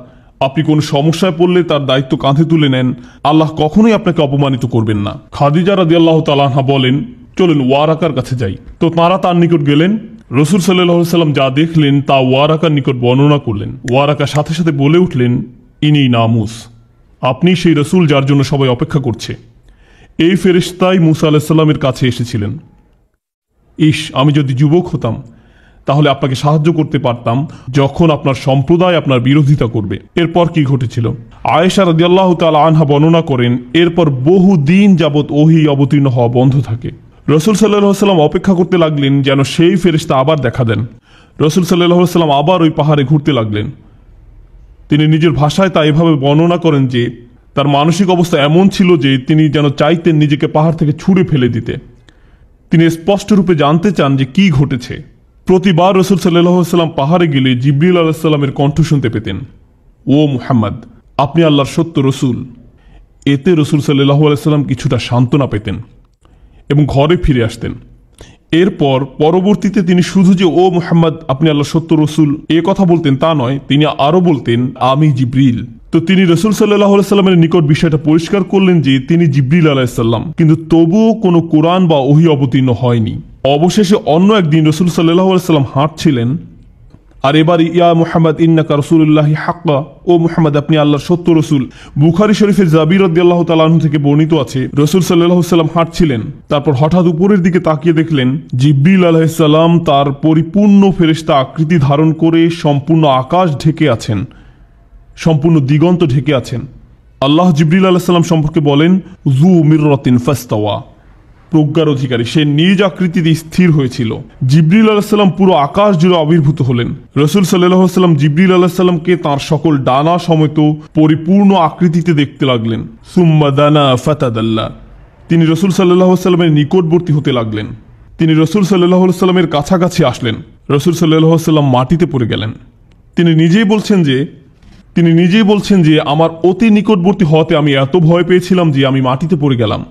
আপনি কোন সমস্যায় পড়লে তার দায়িত্ব কাঁধে তুলে নেন। আল্লাহ কখনোই আপনাকে অপমানিত করবেন না। খাদিজা রাদিয়াল্লাহু তাআলা আনহা বলেন, চলেন ওয়ারাকার কাছে যাই। তো তাঁরা তার নিকট গেলেন। রাসূল সাল্লাল্লাহু আলাইহি সাল্লাম যা দেখলেন তা ওয়ারাকার নিকট বর্ণনা করলেন। ওয়ারাকা সাথে সাথে বলে উঠলেন, ইনি নামুস, আপনি সেই রাসূল যার জন্য সবাই অপেক্ষা করছে। এই ফেরেশতাই মূসা আলাইহিস সালামের কাছে এসেছিলেন। আমি যদি যুবক হতাম তাহলে আপনাকে সাহায্য করতে পারতাম যখন আপনার সম্প্রদায় আপনার বিরোধিতা করবে। এরপর কি ঘটেছিল? আয়েশা রাদিয়াল্লাহু তাআলা আনহা বর্ণনা করেন, এরপর বহু দিন যাবৎ ওহী অবতীর্ণ হওয়া বন্ধ থাকে। রাসূল সাল্লাল্লাহু আলাইহি সাল্লাম অপেক্ষা করতে লাগলেন যেন সেই ফেরেশতা আবার দেখা দেন। রাসূল সাল্লাল্লাহু আলাইহি সাল্লাম আবার ওই পাহাড়ে ঘুরতে লাগলেন। তিনি নিজের ভাষায় তা এভাবে বর্ণনা করেন যে তার মানসিক অবস্থা এমন ছিল যে তিনি যেন চাইতেন নিজেকে পাহাড় থেকে ছুঁড়ে ফেলে দিতে। তিনি স্পষ্ট রূপে জানতে চান যে কি ঘটেছে। প্রতিবার রাসূল সাল্লাল্লাহু আলাইহি সাল্লাম পাহাড়ে গেলে জিবরিল আলাইহিস সালামের কণ্ঠ শুনতে পেতেন, ও মুহাম্মদ, আপনি আল্লাহর সত্য রসূল। এতে রাসূল সাল্লাল্লাহু আলাইহি সাল্লাম কিছুটা সান্ত্বনা পেতেন এবং ঘরে ফিরে আসতেন। এরপর পরবর্তীতে তিনি শুধু যে ও মুহাম্মদ আপনি আল্লাহর সত্য রসূল এ কথা বলতেন তা নয়, তিনি আরো বলতেন, আমি জিবরিল। তো তিনি রাসূল সাল্লাল্লাহু আলাইহি সাল্লামের নিকট বিষয়টা পরিষ্কার করলেন যে তিনি জিবরিল আলাইহিস সালাম, কিন্তু তবুও কোনো কোরআন বা ওহী অবতীর্ণ হয়নি। অবশেষে অন্য একদিন রাসূল সাল্লাল্লাহু আলাইহি সাল্লাম হাঁটছিলেন, আর এবার ইয়া মুহাম্মদ ইন্নাকা রাসূলুল্লাহি হাক্কা, ও মুহাম্মদ আপনি আল্লাহর সত্য রসূল। বুখারী শরীফে জাবির রাদিয়াল্লাহু তাআলা আনহু থেকে বর্ণিত আছে, রাসূল সাল্লাল্লাহু আলাইহি সাল্লাম হাঁটছিলেন, তারপর হঠাৎ উপরের দিকে তাকিয়ে দেখলেন জিবরিল আলাইহিস সালাম তার পরিপূর্ণ ফেরেশতা আকৃতি ধারণ করে সম্পূর্ণ আকাশ ঢেকে আছেন, সম্পূর্ণ দিগন্ত ঢেকে আছেন। আল্লাহ জিবরিল আলাইহিস সালাম সম্পর্কে বলেন, যু মিররাতিন ফাস্তাওয়া, প্রজ্ঞার অধিকারী, সে নিজ আকৃতিতে স্থির হয়েছিল। জিবরিল আলাইহিস সালাম পুরো আকাশ জুড়ে আবির্ভূত হলেন। রাসূল সাল্লাল্লাহু আলাইহি সাল্লাম জিবরিল আলাইহিস সালামকে তাঁর সকল ডানা সমেত পরিপূর্ণ আকৃতিতে দেখতে লাগলেন। সুম্মা দানা ফাতাদাল্লা, তিনি রাসূল সাল্লাল্লাহু আলাইহি সাল্লামের নিকটবর্তী হতে লাগলেন। তিনি রাসূল সাল্লাল্লাহু আলাইহি সাল্লামের কাছাকাছি আসলেন। রাসূল সাল্লাল্লাহু আলাইহি সাল্লাম মাটিতে পড়ে গেলেন। তিনি নিজেই বলছেন যে আমার অতি নিকটবর্তী হওয়াতে আমি এত ভয় পেয়েছিলাম যে আমি মাটিতে পড়ে গেলাম।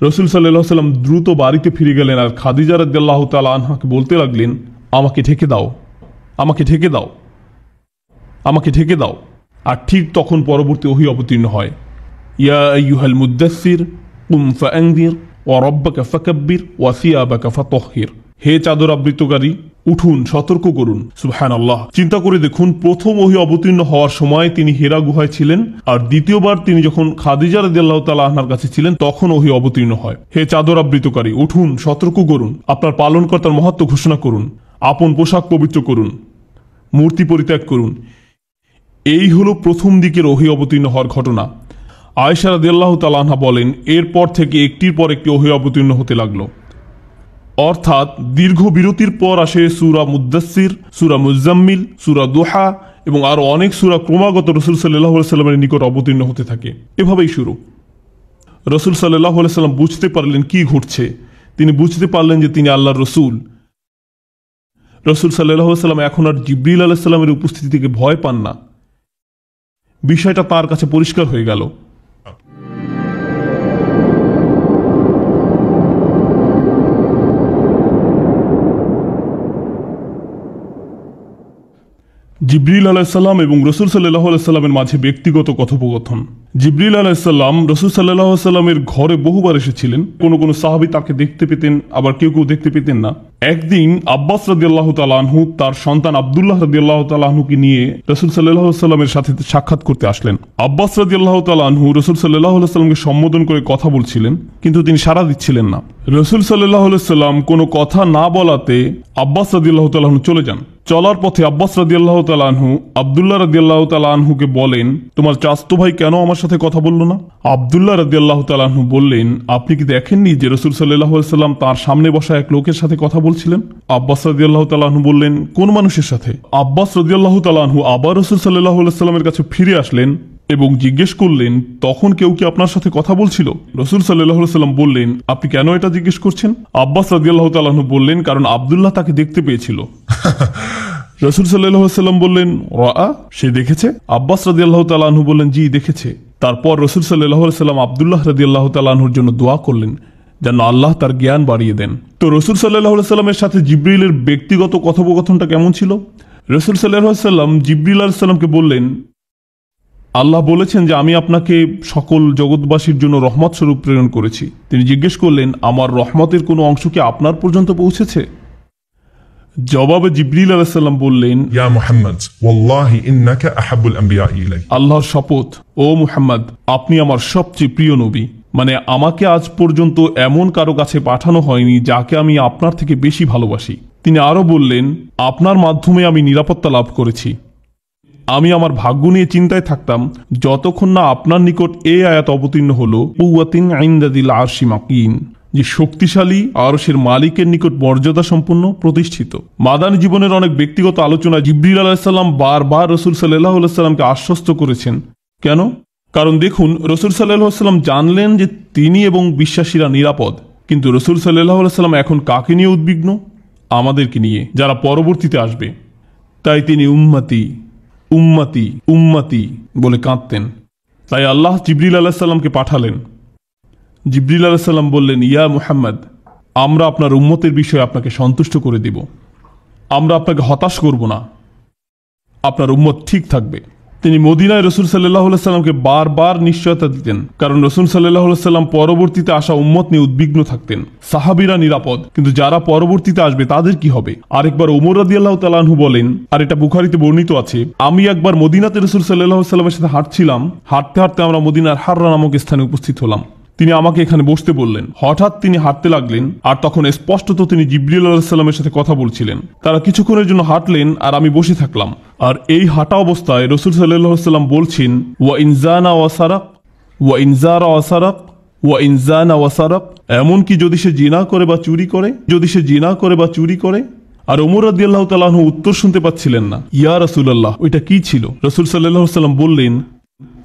রাসূল সাল্লাল্লাহু আলাইহি সাল্লাম দ্রুত বাড়িতে ফিরে গেলেন আর খাদিজা রাদিয়াল্লাহু তাআলা আনহাকে বলতে লাগলেন, আমাকে ঢেকে দাও, আমাকে ঢেকে দাও, আমাকে ঢেকে দাও। আর ঠিক তখন পরবর্তী ওহী অবতীর্ণ হয়, ইয়া আইয়ুহাল মুদ্দাসসির কুম ফাআনযির ওয়া রাব্বাকা ফাকাব্বির ওয়া সিয়াবাকা ফাতাহহির, হে চাদর আবৃতকারী, উঠুন, সতর্ক করুন। সুবহানাল্লাহ। চিন্তা করে দেখুন, প্রথম ওহী অবতীর্ণ হওয়ার সময় তিনি হেরা গুহায় ছিলেন, আর দ্বিতীয়বার তিনি যখন খাদিজা রাদিয়াল্লাহু তাআলা আনহার কাছে ছিলেন তখন ওহী অবতীর্ণ হয়। হে চাদর আবৃতকারী, উঠুন, সতর্ক করুন, আপনার পালনকর্তার মহত্ব ঘোষণা করুন, আপন পোশাক পবিত্র করুন, মূর্তি পরিত্যাগ করুন। এই হলো প্রথম দিকের ওহী অবতীর্ণ হওয়ার ঘটনা। আয়েশা রাদিয়াল্লাহু তাআলা আনহা বলেন, এরপর থেকে একটির পর একটি ওহী অবতীর্ণ হতে লাগলো। অর্থাৎ দীর্ঘ বিরতির পর আসে সূরা মুদ্দাসসির, সূরা মুজাম্মিল, সূরা দুহা এবং আরো অনেক সূরা ক্রমাগত রাসূল সাল্লাল্লাহু আলাইহি সাল্লামের নিকট অবতীর্ণ হতে থাকে। এভাবেই শুরু। রাসূল সাল্লাল্লাহু আলাইহি সাল্লাম বুঝতে পারলেন কি ঘটছে। তিনি বুঝতে পারলেন যে তিনি আল্লাহর রাসূল। রসুল সাল্লাল্লাহু আলাইহি ওয়াসাল্লাম এখন আর জিবরিল আলাইহিস সালামের উপস্থিতি থেকে ভয় পান না। বিষয়টা তার কাছে পরিষ্কার হয়ে গেল। জিবরিল আলাইহিস সালাম এবং রসুল সাল্লাল্লাহু আলাইহি সাল্লামের মাঝে ব্যক্তিগত কথোপকথন। জিবরিল আলাইহিস সালাম রসুল সাল্লাল্লাহু আলাইহি সাল্লামের ঘরে বহুবার এসেছিলেন। কোনো কোনো সাহাবী তাকে দেখতে পেতেন, আবার কেউ কেউ দেখতে পেতেন না। একদিন আব্বাস রাদিয়াল্লাহু তাআলা আনহু তার সন্তান আব্দুল্লাহ রাদিয়াল্লাহু তাআলা আনহুকে নিয়ে রসুল সাল্লাল্লাহু আলাইহি সাল্লামের সাথে সাক্ষাৎ করতে আসলেন। আব্বাস রাদিয়াল্লাহু তাআলা আনহু রসুল সাল্লাল্লাহু আলাইহি সাল্লামকে সম্বোধন করে কথা বলছিলেন, কিন্তু তিনি সাড়া দিচ্ছিলেন না। রসুল সাল্লাল্লাহু আলাইহি সাল্লাম কোনো কথা না বলাতে আব্বাস রাদিয়াল্লাহু তাআলা আনহু চলে যান। চলার পথে আব্বাস রাদিয়াল্লাহু তাআলা আনহু আব্দুল্লাহ রাদিয়াল্লাহু তাআলা আনহুকে বলেন, তোমার চাচতো ভাই কেন আমার সাথে কথা বলল না? আব্দুল্লাহ রাদিয়াল্লাহু তাআলা আনহু বললেন, আপনি কি দেখেননি যে রাসূল সাল্লাল্লাহু আলাইহি সাল্লাম তার সামনে বসা এক লোকের সাথে কথা বলছিলেন? আব্বাস রাদিয়াল্লাহু তাআলা আনহু বললেন, কোন মানুষের সাথে? আব্বাস রাদিয়াল্লাহু তাআলা আনহু আবার রাসূল সাল্লাল্লাহু আলাইহি সাল্লামের কাছে ফিরে আসলেন এবং জিজ্ঞেস করলেন, তখন কেউ কি আপনার সাথে কথা বলছিল? রাসূল সাল্লাল্লাহু আলাইহি সাল্লাম বললেন, আপনি কেন এটা জিজ্ঞেস করছেন? আব্বাস রাদিয়াল্লাহু তাআলা আনহু বললেন, কারণ আব্দুল্লাহ তাকে দেখতে পেয়েছিল। রাসূল সাল্লাল্লাহু আলাইহি সাল্লাম বললেন, রাআ, সে দেখেছে? আব্বাস রাদিয়াল্লাহু তাআলা আনহু বললেন, জি দেখেছে। তারপর রাসূল সাল্লাল্লাহু আলাইহি সাল্লাম আব্দুল্লাহ রাদিয়াল্লাহু তাআলা আনহুর জন্য দোয়া করলেন যেন আল্লাহ তার জ্ঞান বাড়িয়ে দেন। তো রাসূল সাল্লাল্লাহু আলাইহি সাল্লামের সাথে জিবরিলের ব্যক্তিগত কথোপকথনটা কেমন ছিল? রাসূল সাল্লাল্লাহু আলাইহি সাল্লাম জিবরিল আলাইহিস সালামকে বললেন, আল্লাহ বলেছেন যে আমি আপনাকে সকল জগৎবাসীর জন্য রহমত স্বরূপ প্রেরণ করেছি। তিনি জিজ্ঞেস করলেন, আমার রহমতের কোনো অংশ কি আপনার পর্যন্ত পৌঁছেছে? জবাবে জিবরিল আলাইহিস সালাম বললেন, ইয়া মুহাম্মদ ওয়াল্লাহি ইন্নাকা আহাব্বুল আম্বিয়া ইলাই। আল্লাহর শপথ, ও মুহাম্মদ, আপনি আমার সবচেয়ে প্রিয় নবী। মানে আমাকে আজ পর্যন্ত এমন কারো কাছে পাঠানো হয়নি যাকে আমি আপনার থেকে বেশি ভালোবাসি। তিনি আরো বললেন, আপনার মাধ্যমে আমি নিরাপত্তা লাভ করেছি। আমি আমার ভাগ্য নিয়ে চিন্তায় থাকতাম যতক্ষণ না আপনার নিকট এই আয়াত অবতীর্ণ হলো, কুওয়াতিন ইনদা যিল আরশি মাকিন, যে শক্তিশালী আরশের মালিকের নিকট মর্যাদা সম্পন্ন প্রতিষ্ঠিত। মাদানী জীবনের অনেক ব্যক্তিগত আলোচনায় জিবরিল আলাইহিস সালাম বারবার রাসূল সাল্লাল্লাহু আলাইহি সাল্লামকে আশ্বস্ত করেছেন। কেন? কারণ দেখুন, রাসূল সাল্লাল্লাহু আলাইহি সাল্লাম জানলেন যে তিনি এবং বিশ্বাসীরা নিরাপদ। কিন্তু রাসূল সাল্লাল্লাহু আলাইহি সাল্লাম এখন কাকে নিয়ে উদ্বিগ্ন? আমাদেরকে নিয়ে, যারা পরবর্তীতে আসবে। তাই তিনি উম্মতি উম্মতি উম্মতি বলে কাঁদতেন। তাই আল্লাহ জিবরিল আলাইহিস সালামকে পাঠালেন। জিবরিল আলাইহিস সালাম বললেন, ইয়া মুহাম্মদ, আমরা আপনার উম্মতের বিষয়ে আপনাকে সন্তুষ্ট করে দিব। আমরা আপনাকে হতাশ করব না। আপনার উম্মত ঠিক থাকবে। তিনি মদিনায় রাসূল সাল্লাল্লাহু আলাইহি সাল্লামকে বারবার নিশ্চয়তা দিতেন, কারণ রাসূল সাল্লাল্লাহু আলাইহি সাল্লাম পরবর্তীতে আসা উম্মত নিয়ে উদ্বিগ্ন থাকতেন। সাহাবীরা নিরাপদ, কিন্তু যারা পরবর্তীতে আসবে তাদের কি হবে? আরেকবার ওমর রাদিয়াল্লাহু তাআলা আনহু বলেন, আর এটা বুখারীতে বর্ণিত আছে, আমি একবার মদিনাতে রাসূল সাল্লাল্লাহু আলাইহি সাল্লামের সাথে হাঁটছিলাম। হাঁটতে হাঁটতে আমরা মদিনার হাররা নামক স্থানে উপস্থিত হলাম। তিনি আমাকে এখানে বসতে বললেন। হঠাৎ তিনি হাঁটতে লাগলেন, আর তখন স্পষ্টত তিনি জিবরিল আলাইহিস সালামের সাথে কথা বলছিলেন। তারা কিছুক্ষণের জন্য হাঁটলেন, আর আমি বসে থাকলাম। আর এই হাঁটা অবস্থায় রাসূল সাল্লাল্লাহু আলাইহি সাল্লাম বলছেন, ওয়া ইনজানা ওয়া সারাক ওয়া ইনজারা ওয়া সারাক ওয়া ইনজানা ওয়া সারাক, এমনকি যদি সে জিনা করে বা চুরি করে, যদি সে জিনা করে বা চুরি করে। আর ওমর রাদিয়াল্লাহু তাআলা আনহু উত্তর শুনতে পাচ্ছিলেন না। ইয়া রাসূলুল্লাহ, ওইটা কি ছিল? রাসূল সাল্লাল্লাহু আলাইহি সাল্লাম বললেন,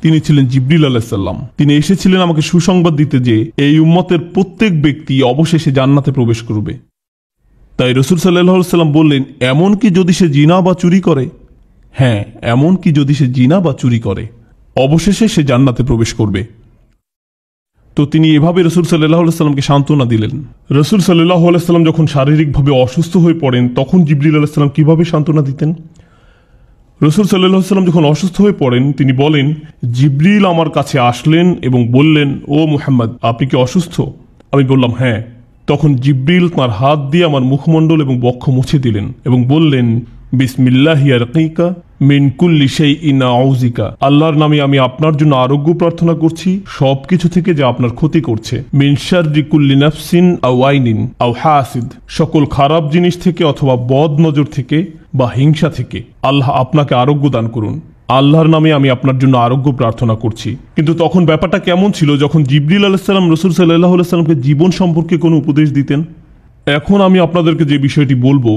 তিনি ছিলেন জিবরিল আলাইহিস সালাম। তিনি এসেছিলেন আমাকে সুসংবাদ দিতে যে এই উম্মতের প্রত্যেক ব্যক্তি অবশেষে জান্নাতে প্রবেশ করবে। তাই রাসূল সাল্লাল্লাহু আলাইহি সাল্লাম বললেন, এমনকি যদি সে জিনা বা চুরি করে। হ্যাঁ, এমনকি যদি সে জিনা বা চুরি করে, অবশেষে সে জান্নাতে প্রবেশ করবে। তো তিনি এভাবে রাসূল সাল্লাল্লাহু আলাইহি সাল্লামকে সান্ত্বনা দিলেন। রাসূল সাল্লাল্লাহু আলাইহি সাল্লাম যখন শারীরিকভাবে অসুস্থ হয়ে পড়েন, তখন জিবরিল আলাইহিস সালাম কিভাবে সান্ত্বনা দিতেন? রাসূল সাল্লাল্লাহু আলাইহি সাল্লাম যখন অসুস্থ হয়ে পড়েন, তিনি বলেন, জিবরিল আমার কাছে আসলেন এবং বললেন, ও মুহাম্মদ, আপনি কি অসুস্থ? আমি বললাম, হ্যাঁ। তখন জিবরিল তাঁর হাত দিয়ে আমার মুখমণ্ডল এবং বক্ষ মুছে দিলেন এবং বললেন, বিসমিল্লাহি আরকিকা মিন কুল্লি শাইইন আউযিকা, আল্লাহর নামে আমি আপনার জন্য আরোগ্য প্রার্থনা করছি সবকিছু থেকে যা আপনার ক্ষতি করছে। মিন শাররি কুল্লি নাফসিন আও আইনিন আও হাসিদ, সকল খারাপ জিনিস থেকে অথবা বদ নজর থেকে বা হিংসা থেকে আল্লাহ আপনাকে আরোগ্য দান করুন। আল্লাহর নামে আমি আপনার জন্য আরোগ্য প্রার্থনা করছি। কিন্তু তখন ব্যাপারটা কেমন ছিল যখন জিবরিল আলাইহিস সালাম রাসূল সাল্লাল্লাহু আলাইহি সাল্লামকে জীবন সম্পর্কে কোনো উপদেশ দিতেন? এখন আমি আপনাদেরকে যে বিষয়টি বলবো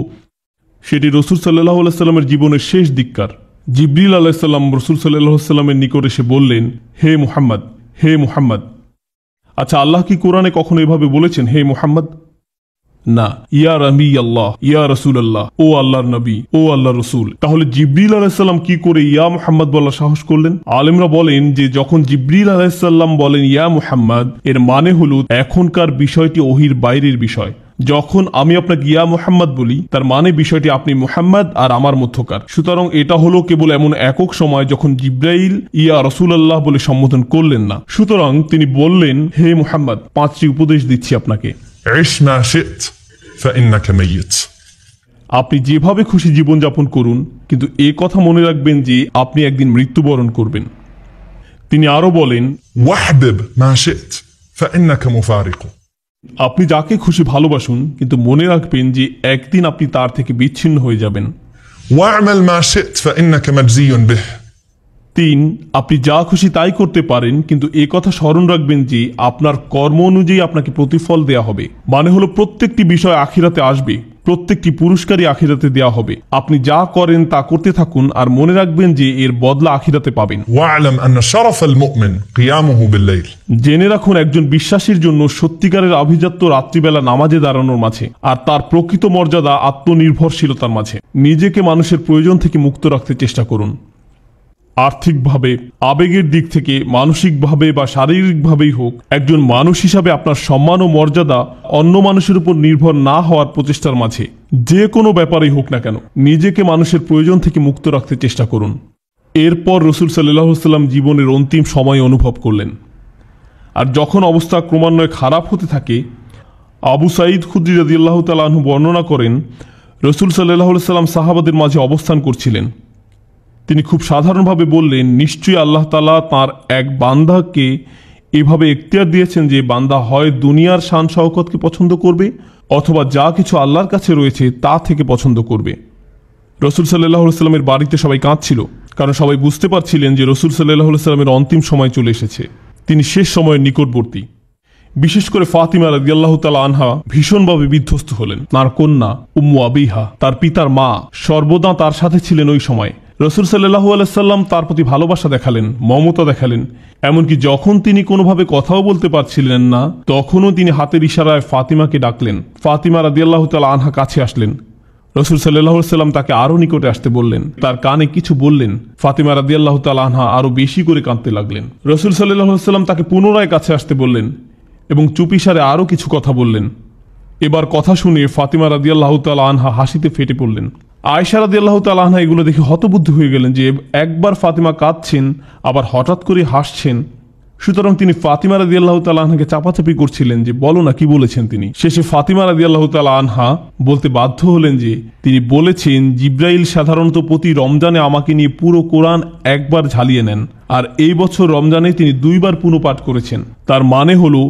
সেটি রাসূল সাল্লাল্লাহু আলাইহি সাল্লামের জীবনের শেষ দিককার। জিবরিল আলাইহিস সালাম রাসূল সাল্লাল্লাহু আলাইহি সাল্লামের নিকট এসে বললেন, হে মুহাম্মদ, হে মুহাম্মদ। আচ্ছা, আল্লাহ কি কোরআনে কখনো এভাবে বলেছেন, হে মুহাম্মদ? না, ইয়া রাবি আল্লাহ, ইয়া রসুল আল্লাহ, ও আল্লাহর নবী, ও আল্লাহ রসুল। তাহলে জিবরিল আলাইহিসসালাম কি করে ইয়া মুহাম্মদ বলার সাহস করলেন? আলেমরা বলেন যে যখন জিবরিল আলাইহিসসালাম বলেন ইয়া মুহাম্মদ, এর মানে হলো এখনকার বিষয়টি ওহির বাইরের বিষয়। যখন আমি আপনাকে ইয়া মুহাম্মদ বলি, তার মানে বিষয়টি আপনি মুহাম্মদ আর আমার মধ্যকার। সুতরাং এটা হলো কেবল এমন একক সময় যখন জিব্রাইল ইয়া রাসূলুল্লাহ বলে সম্বোধন করলেন না। সুতরাং তিনি বললেন, হে মুহাম্মদ, 5টি উপদেশ দিচ্ছি আপনাকে। عش ما شئت فإنك ميت। আপনি যেভাবে খুশি জীবনযাপন করুন, কিন্তু এ কথা মনে রাখবেন যে আপনি একদিন মৃত্যুবরণ করবেন। তিনি আরো বলেন, واحبب ما شئت فإنك مفارق। আপনি যাকে খুশি ভালোবাসুন, কিন্তু মনে রাখবেন যে একদিন আপনি তার থেকে বিচ্ছিন্ন হয়ে যাবেন। واعمل ما شئت فإنك مجزي به। 3, আপনি যা খুশি তাই করতে পারেন, কিন্তু এ কথা স্মরণ রাখবেন যে আপনার কর্ম অনুযায়ী আপনাকে প্রতিফল দেয়া হবে। মানে হলো প্রত্যেকটি বিষয় আখিরাতে আসবে, প্রত্যেকটি পুরস্কারই আখিরাতে দেয়া হবে। আপনি যা করেন তা করতে থাকুন, আর মনে রাখবেন যে এর বদলা আখিরাতে পাবেন। واعلم أن شرف المؤمن قيامه بالليل। জেনে রাখুন, একজন বিশ্বাসীর জন্য সত্যিকারের আভিজাত্য রাত্রিবেলা নামাজে দাঁড়ানোর মাঝে, আর তার প্রকৃত মর্যাদা আত্মনির্ভরশীলতার মাঝে। নিজেকে মানুষের প্রয়োজন থেকে মুক্ত রাখতে চেষ্টা করুন। আর্থিকভাবে, আবেগের দিক থেকে, মানসিকভাবে বা শারীরিকভাবেই হোক, একজন মানুষ হিসাবে আপনার সম্মান ও মর্যাদা অন্য মানুষের উপর নির্ভর না হওয়ার প্রচেষ্টার মাঝে যে কোনো ব্যাপারেই হোক না কেন, নিজেকে মানুষের প্রয়োজন থেকে মুক্ত রাখতে চেষ্টা করুন। এরপর রাসূল সাল্লাল্লাহু আলাইহি ওয়াসাল্লাম জীবনের অন্তিম সময় অনুভব করলেন। আর যখন অবস্থা ক্রমান্বয়ে খারাপ হতে থাকে, আবু সাঈদ খুদরি রাদিয়াল্লাহু তাআলা আনহু বর্ণনা করেন, রাসূল সাল্লাল্লাহু আলাইহি ওয়াসাল্লাম সাহাবাদের মাঝে অবস্থান করছিলেন। তিনি খুব সাধারণভাবে বললেন, নিশ্চয়ই আল্লাহ তাআলা তাঁর এক বান্দাকে এভাবে এখতিয়ার দিয়েছেন যে বান্দা হয় দুনিয়ার শান শওকতকে পছন্দ করবে, অথবা যা কিছু আল্লাহর কাছে রয়েছে তা থেকে পছন্দ করবে। রাসূল সাল্লাল্লাহু আলাইহি ওয়াসাল্লামের বাড়িতে সবাই কাঁদছিল, কারণ সবাই বুঝতে পারছিলেন যে রাসূল সাল্লাল্লাহু আলাইহি ওয়াসাল্লামের অন্তিম সময় চলে এসেছে। তিনি শেষ সময়ের নিকটবর্তী। বিশেষ করে ফাতিমা রাদিয়াল্লাহু তাআলা আনহা ভীষণভাবে বিধ্বস্ত হলেন। তার কন্যা উম্মু আবিহা, তার পিতার মা, সর্বদা তার সাথে ছিলেন ওই সময়। রাসূল সাল্লাল্লাহু আলাইহি সাল্লাম তার প্রতি ভালোবাসা দেখালেন, মমতা দেখালেন। এমনকি যখন তিনি কোনোভাবে কথাও বলতে পারছিলেন না, তখনও তিনি হাতের ইশারায় ফাতিমাকে ডাকলেন। ফাতিমা রাদিয়াল্লাহু তাআলা আনহা কাছে আসলেন। রাসূল সাল্লাল্লাহু আলাইহি সাল্লাম তাকে আরো নিকটে আসতে বললেন, তার কানে কিছু বললেন। ফাতিমা রাদিয়াল্লাহু তাআলা আনহা আরো বেশি করে কাঁদতে লাগলেন। রাসূল সাল্লাল্লাহু আলাইহি সাল্লাম তাকে পুনরায় কাছে আসতে বললেন এবং চুপিসারে আরো কিছু কথা বললেন। এবার কথা শুনে ফাতিমা রাদিয়াল্লাহু তাআলা আনহা হাসিতে ফেটে পড়লেন। আয়েশা রাদিয়াল্লাহু তাআলা আনহা এগুলো দেখে হতবুদ্ধি হয়ে গেলেন যে একবার ফাতিমা কাঁদছেন, আবার হঠাৎ করে হাসছেন। সুতরাং তিনি ফাতিমা রাদিয়াল্লাহু তাআলা আনহাকে চাপাচাপি করছিলেন যে বলো না, কি বলেছেন তিনি। শেষে ফাতিমা রাদিয়াল্লাহু তাআলা আনহা বলতে বাধ্য হলেন যে তিনি বলেছেন, জিব্রাইল সাধারণত প্রতি রমজানে আমাকে নিয়ে পুরো কোরআন একবার ঝালিয়ে নেন, আর এই বছর রমজানে তিনি 2 বার পুনঃপাঠ করেছেন। তার মানে হলো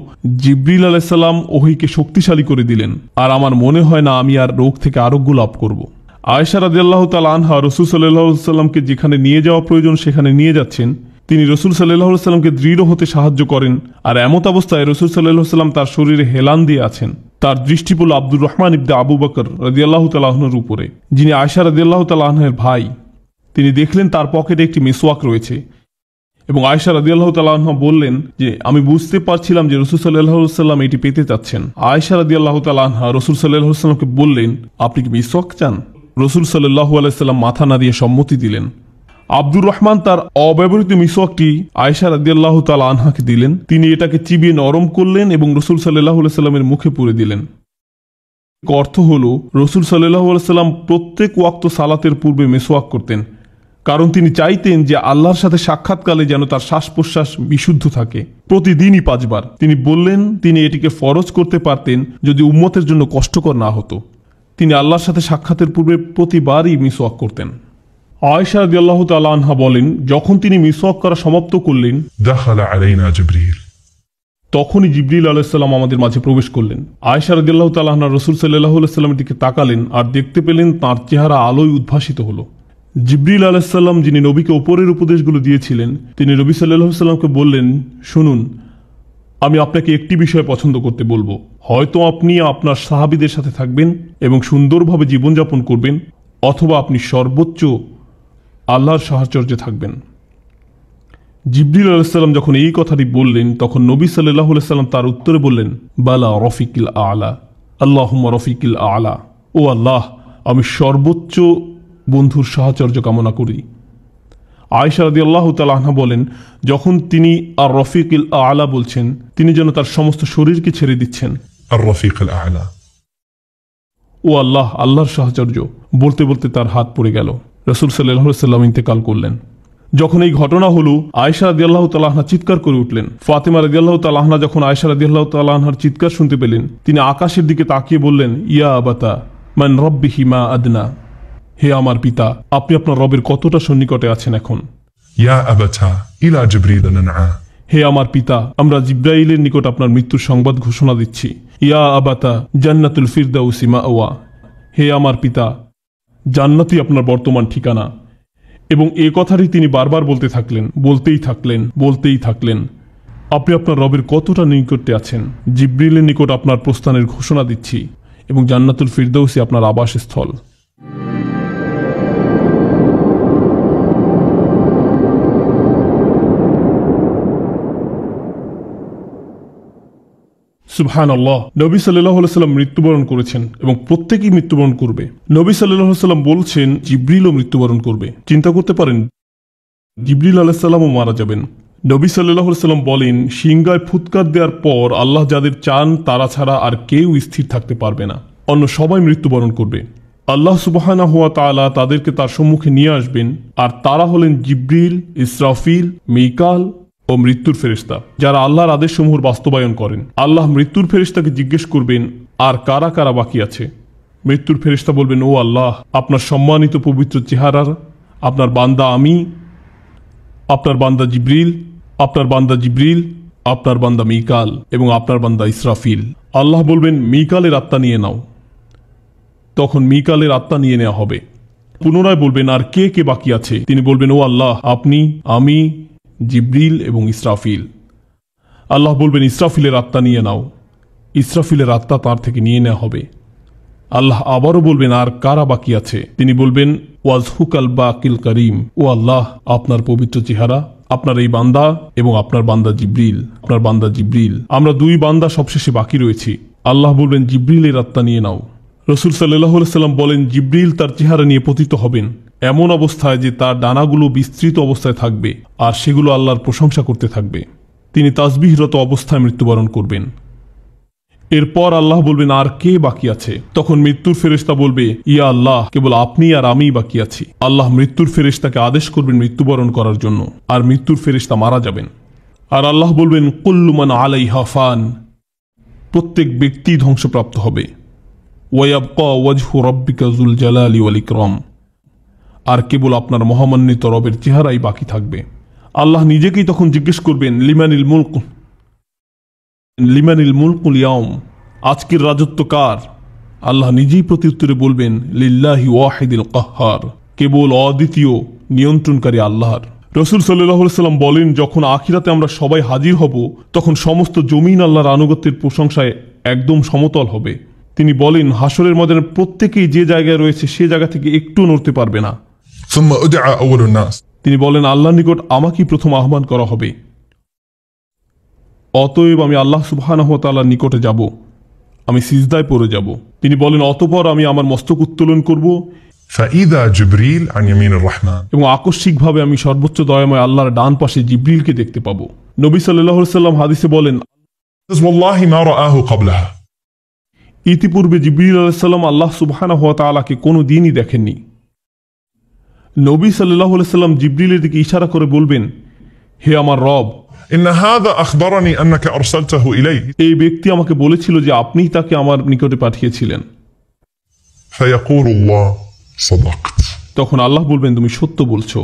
জিবরিল আলাইহিস সালাম ওহীকে শক্তিশালী করে দিলেন, আর আমার মনে হয় না আমি আর রোগ থেকে আরোগ্য লাভ করব। আয়েশা রাদিয়াল্লাহু তাআলা আনহা রাসূল সাল্লাল্লাহু আলাইহি ওয়াসাল্লামকে যেখানে নিয়ে যাওয়া প্রয়োজন সেখানে নিয়ে যাচ্ছেন। তিনি রাসূল সাল্লাল্লাহু আলাইহি ওয়াসাল্লামকে দৃঢ় হতে সাহায্য করেন, আর এমত অবস্থায় রাসূল সাল্লাল্লাহু আলাইহি ওয়াসাল্লাম তার শরীরে হেলান দিয়ে আছেন। তার দৃষ্টি পড়ল আব্দুর রহমান ইবনে আবু বকর রাদিয়াল্লাহু তাআলা আনহুর উপরে, যিনি আয়েশা রাদিয়াল্লাহু তাআলা আনহার ভাই। তিনি দেখলেন তার পকেটে একটি মিসওয়াক রয়েছে, এবং আয়েশা রাদিয়াল্লাহু তাআলা আনহা বললেন যে আমি বুঝতে পারছিলাম যে রাসূল সাল্লাল্লাহু আলাইহি ওয়াসাল্লাম এটি পেতে চাচ্ছেন। আয়েশা রাদিয়াল্লাহু তাআলা আনহা রাসূল সাল্লাল্লাহু আলাইহি ওয়াসাল্লামকে বললেন, আপনি কি মিসওয়াক চান? রাসূল সাল্লাল্লাহু আলাইহি ওয়াসাল্লাম মাথা নাড়িয়ে সম্মতি দিলেন। আব্দুর রহমান তার অব্যবহৃত মিসওয়াকটি আয়েশা রাদিয়াল্লাহু তাআলা আনহাকে দিলেন। তিনি এটাকে চিবিয়ে নরম করলেন এবং রাসূল সাল্লাল্লাহু আলাইহি ওয়াসাল্লামের মুখে পুরে দিলেন। অর্থ হলো রাসূল সাল্লাল্লাহু আলাইহি ওয়াসাল্লাম প্রত্যেক ওয়াক্ত সালাতের পূর্বে মিসওয়াক করতেন, কারণ তিনি চাইতেন যে আল্লাহর সাথে সাক্ষাৎকালে যেন তার শ্বাস প্রশ্বাস বিশুদ্ধ থাকে। প্রতিদিনই 5 বার। তিনি বললেন তিনি এটিকে ফরজ করতে পারতেন যদি উম্মতের জন্য কষ্টকর না হতো। তিনি আল্লাহর সাথে সাক্ষাতের পূর্বে প্রতিবারই মিসওয়াক করতেন। আয়েশা রাদিয়াল্লাহু তাআলা আনহা বলেন, যখন তিনি মিসওয়াক করা সমাপ্ত করলেন, دخل علينا جبريل। তখনই জিবরিল আলাইহিস সালাম আমাদের মাঝে প্রবেশ করলেন। আয়েশা রাদিয়াল্লাহু তাআলা আনহা রাসূল সাল্লাল্লাহু আলাইহি ওয়াসাল্লামের দিকে তাকালেন আর দেখতে পেলেন তার চেহারা আলোয় উদ্ভাসিত হলো। জিবরিল আলাইহিস সালাম, যিনি নবীকে উপরের উপদেশগুলো দিয়েছিলেন, তিনি নবী সাল্লাল্লাহু আলাইহি ওয়াসাল্লামকে বললেন, শুনুন, আমি আপনাকে একটি বিষয় পছন্দ করতে বলবো। হয়তো আপনি আপনার সাহাবীদের সাথে থাকবেন এবং সুন্দরভাবে জীবনযাপন করবেন, অথবা আপনি সর্বোচ্চ আল্লাহর সাহচর্যে থাকবেন। জিবরিল আলাইহিস সালাম যখন এই কথাটি বললেন, তখন নবী সাল্লাল্লাহু আলাইহি ওয়াসাল্লাম তার উত্তরে বললেন, বালা রফিকিল আলা, আল্লাহুম্মা রফিকিল আলা, ও আল্লাহ আমি সর্বোচ্চ বন্ধুর সাহচর্য কামনা করি। আয়েশা রাদিয়াল্লাহু তাআলা আনহা বলেন, যখন তিনি আর রফিকিল আলা বলছেন, তিনি যেন তার সমস্ত শরীরকে ছেড়ে দিচ্ছেন। الرفيق الأعلى. ও আল্লাহ, আল্লাহর সাহচর্য বলতে বলতে তার হাত পড়ে গেল। রাসূল সাল্লাল্লাহু আলাইহি ওয়াসাল্লাম ইন্তেকাল করলেন। যখন এই ঘটনা হলো, আয়েশা রাদিয়াল্লাহু তাআলা আনহা চিৎকার করে উঠলেন। ফাতিমা রাদিয়াল্লাহু তাআলা আনহা যখন আয়েশা রাদিয়াল্লাহু তাআলা আনহার চিৎকার শুনতে পেলেন, তিনি আকাশের দিকে তাকিয়ে বললেন, ইয়া আবাতা মান রাব্বিহি মা আদনা, হে আমার পিতা, আপনি আপনার রবের কতটা সন্নিকটে আছেন এখন। يا أبتا إلى جبريل ننعى. হে আমার পিতা, আমরা জিব্রাইলের নিকট আপনার মৃত্যুর সংবাদ ঘোষণা দিচ্ছি। ইয়া আবাতা জান্নাতুল ফিরদাউসি মাওয়া, হে আমার পিতা, জান্নাতই আপনার বর্তমান ঠিকানা। এবং এ কথাটি তিনি বারবার বলতে থাকলেন, বলতেই থাকলেন। আপনি আপনার রবের কতটা নিকটে আছেন। জিব্রিলের নিকট আপনার প্রস্থানের ঘোষণা দিচ্ছি এবং জান্নাতুল ফিরদাউসি আপনার আবাসস্থল। সুবহানাল্লাহ। নবী সাল্লাল্লাহু আলাইহি ওয়াসাল্লাম মৃত্যুবরণ করেছেন এবং প্রত্যেকেই মৃত্যুবরণ করবে। নবী সাল্লাল্লাহু আলাইহি ওয়াসাল্লাম বলছেন জিবরিলও মৃত্যুবরণ করবে। চিন্তা করতে পারেন, জিবরিল আলাইহিস সালামও মারা যাবেন। নবী সাল্লাল্লাহু আলাইহি ওয়াসাল্লাম বলেন, সিংহায় ফুৎকার দেওয়ার পর আল্লাহ যাদের চান তারা ছাড়া আর কেউ স্থির থাকতে পারবে না, অন্য সবাই মৃত্যুবরণ করবে। আল্লাহ সুবহানাহু ওয়া তাআলা তাদেরকে তার সম্মুখে নিয়ে আসবেন, আর তারা হলেন জিবরিল, ইসরাফিল, মিকাল ও মৃত্যুর ফেরেশতা, যারা আল্লাহর আদেশসমূহ বাস্তবায়ন করেন। আল্লাহ মৃত্যুর ফেরেশতাকে জিজ্ঞেস করবেন, আর কারা কারা বাকি আছে। মৃত্যুর ফেরেশতা বলবেন, ও আল্লাহ, আপনার সম্মানিত পবিত্র চেহারার আপনার বান্দা আমি, আপনার বান্দা জিবরিল, আপনার বান্দা জিবরিল, আপনার বান্দা মিকাল এবং আপনার বান্দা ইসরাফিল। আল্লাহ বলবেন, মিকালের আত্মা নিয়ে নাও। তখন মিকালের আত্মা নিয়ে নেওয়া হবে। পুনরায় বলবেন, আর কে কে বাকি আছে। তিনি বলবেন, ও আল্লাহ, আপনি, আমি, জিবরিল এবং ইসরাফিল। আল্লাহ বলবেন, ইসরাফিলের আত্মা নিয়ে নাও। ইসরাফিলের আত্মা তার থেকে নিয়ে নেওয়া হবে। আল্লাহ আবারও বলবেন, আর কারা বাকি আছে। তিনি বলবেন, ওয়াজহুকাল বাকিল করিম, ও আল্লাহ, আপনার পবিত্র চেহারা, আপনার এই বান্দা এবং আপনার বান্দা জিবরিল, আমরা দুই বান্দা সবশেষে বাকি রয়েছি। আল্লাহ বলবেন, জিবরিলের আত্মা নিয়ে নাও। রাসূল সাল্লাল্লাহু আলাইহি ওয়াসাল্লাম বলেন, জিবরিল তার চেহারা নিয়ে পতিত হবেন এমন অবস্থায় যে তার ডানাগুলো বিস্তৃত অবস্থায় থাকবে আর সেগুলো আল্লাহর প্রশংসা করতে থাকবে। তিনি তাসবিহরত অবস্থায় মৃত্যুবরণ করবেন। এরপর আল্লাহ বলবেন, আর কে বাকি আছে। তখন মৃত্যুর ফেরেশতা বলবে, ইয়া আল্লাহ, কেবল আপনি আর আমিই বাকি আছি। আল্লাহ মৃত্যুর ফেরেশতাকে আদেশ করবেন মৃত্যুবরণ করার জন্য, আর মৃত্যুর ফেরেশতা মারা যাবেন। আর আল্লাহ বলবেন, কুল্লু মান আলাইহা ফান, প্রত্যেক ব্যক্তি ধ্বংসপ্রাপ্ত হবে। ওয়ায়াবকা ওয়াজহু রাব্বিকা যুল জালালি ওয়াল ইকরাম, আর কেবল আপনার মহামান্বিত রবের চেহারাই বাকি থাকবে। আল্লাহ নিজেকেই তখন জিজ্ঞেস করবেন, লিমানিল মুলকুল ইয়াউম, আজকের রাজত্ব কার। আল্লাহ নিজেই প্রত্যুত্তরে বলবেন, লিল্লাহি ওয়াহিদিল কাহ্হার, কেবল অদ্বিতীয় নিয়ন্ত্রণকারী আল্লাহর। রাসূল সাল্লাল্লাহু আলাইহি ওয়াসাল্লাম বলেন, যখন আখিরাতে আমরা সবাই হাজির হব, তখন সমস্ত জমিন আল্লাহর আনুগত্যের প্রশংসায় একদম সমতল হবে। তিনি বলেন, হাসরের ময়দানে প্রত্যেকেই যে জায়গায় রয়েছে সে জায়গা থেকে একটু নড়তে পারবে না। ثم أدعى أول الناس. তিনি বলেন, আল্লাহর নিকট আমাকেই প্রথম আহ্বান করা হবে। অতএব আমি আল্লাহ সুবহানাহু ওয়া তাআলার নিকটে যাব, আমি সিজদায় পড়ে যাব। তিনি বলেন, অতঃপর আমি আমার মস্তক উত্তোলন করব, فإذا جبريل عن يمين الرحمن. এবং আকস্মিকভাবে আমি সর্বোচ্চ দয়াময় আল্লাহর ডান পাশে জিবরিলকে দেখতে পাবো। নবী সাল্লাল্লাহু আলাইহি ওয়াসাল্লাম হাদিসে বলেন, والله ما رآه قبلها. ইতিপূর্বে জিবরিল আলাইহিস সালাম আল্লাহ সুবহানাহু ওয়া তাআলাকে কোনো দিনই দেখেননি। নবী সাল্লাল্লাহু আলাইহি ওয়াসাল্লাম জিবরিলের দিকে ইশারা করে বলবেন, হে আমার রব, إن هذا أخبرني أنك أرسلته إلي. এই ব্যক্তি আমাকে বলেছিল যে আপনিই তাকে আমার নিকটে পাঠিয়েছিলেন। فيقول الله صدقت. তখন আল্লাহ বলবেন, তুমি সত্য বলছো।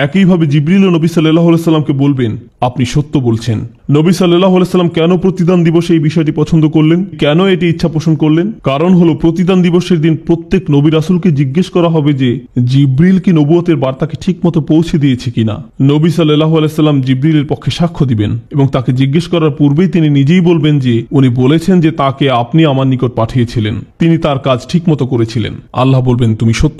একইভাবে জিবরিল নবী সাল্লাল্লাহু আলাইহি সাল্লামকে বলবেন, আপনি সত্য বলছেন। নবী সাল্লাল্লাহু আলাইহি সাল্লাম কেন প্রতিদান দিবসে এই বিষয়টি পছন্দ করলেন, কেন এটি ইচ্ছা পোষণ করলেন? কারণ হলো, প্রতিদান দিবসের দিন প্রত্যেক নবী রাসূলকে জিজ্ঞেস করা হবে যে জিবরিল কি নবুয়তের বার্তাকে ঠিকমতো পৌঁছে দিয়েছে কিনা। নবী সাল্লাল্লাহু আলাইহি সাল্লাম জিবরিলের পক্ষে সাক্ষ্য দিবেন এবং তাকে জিজ্ঞেস করার পূর্বেই তিনি নিজেই বলবেন যে উনি বলেছেন যে তাকে আপনি আমার নিকট পাঠিয়েছিলেন, তিনি তার কাজ ঠিকমতো করেছিলেন। আল্লাহ বলবেন, তুমি সত্য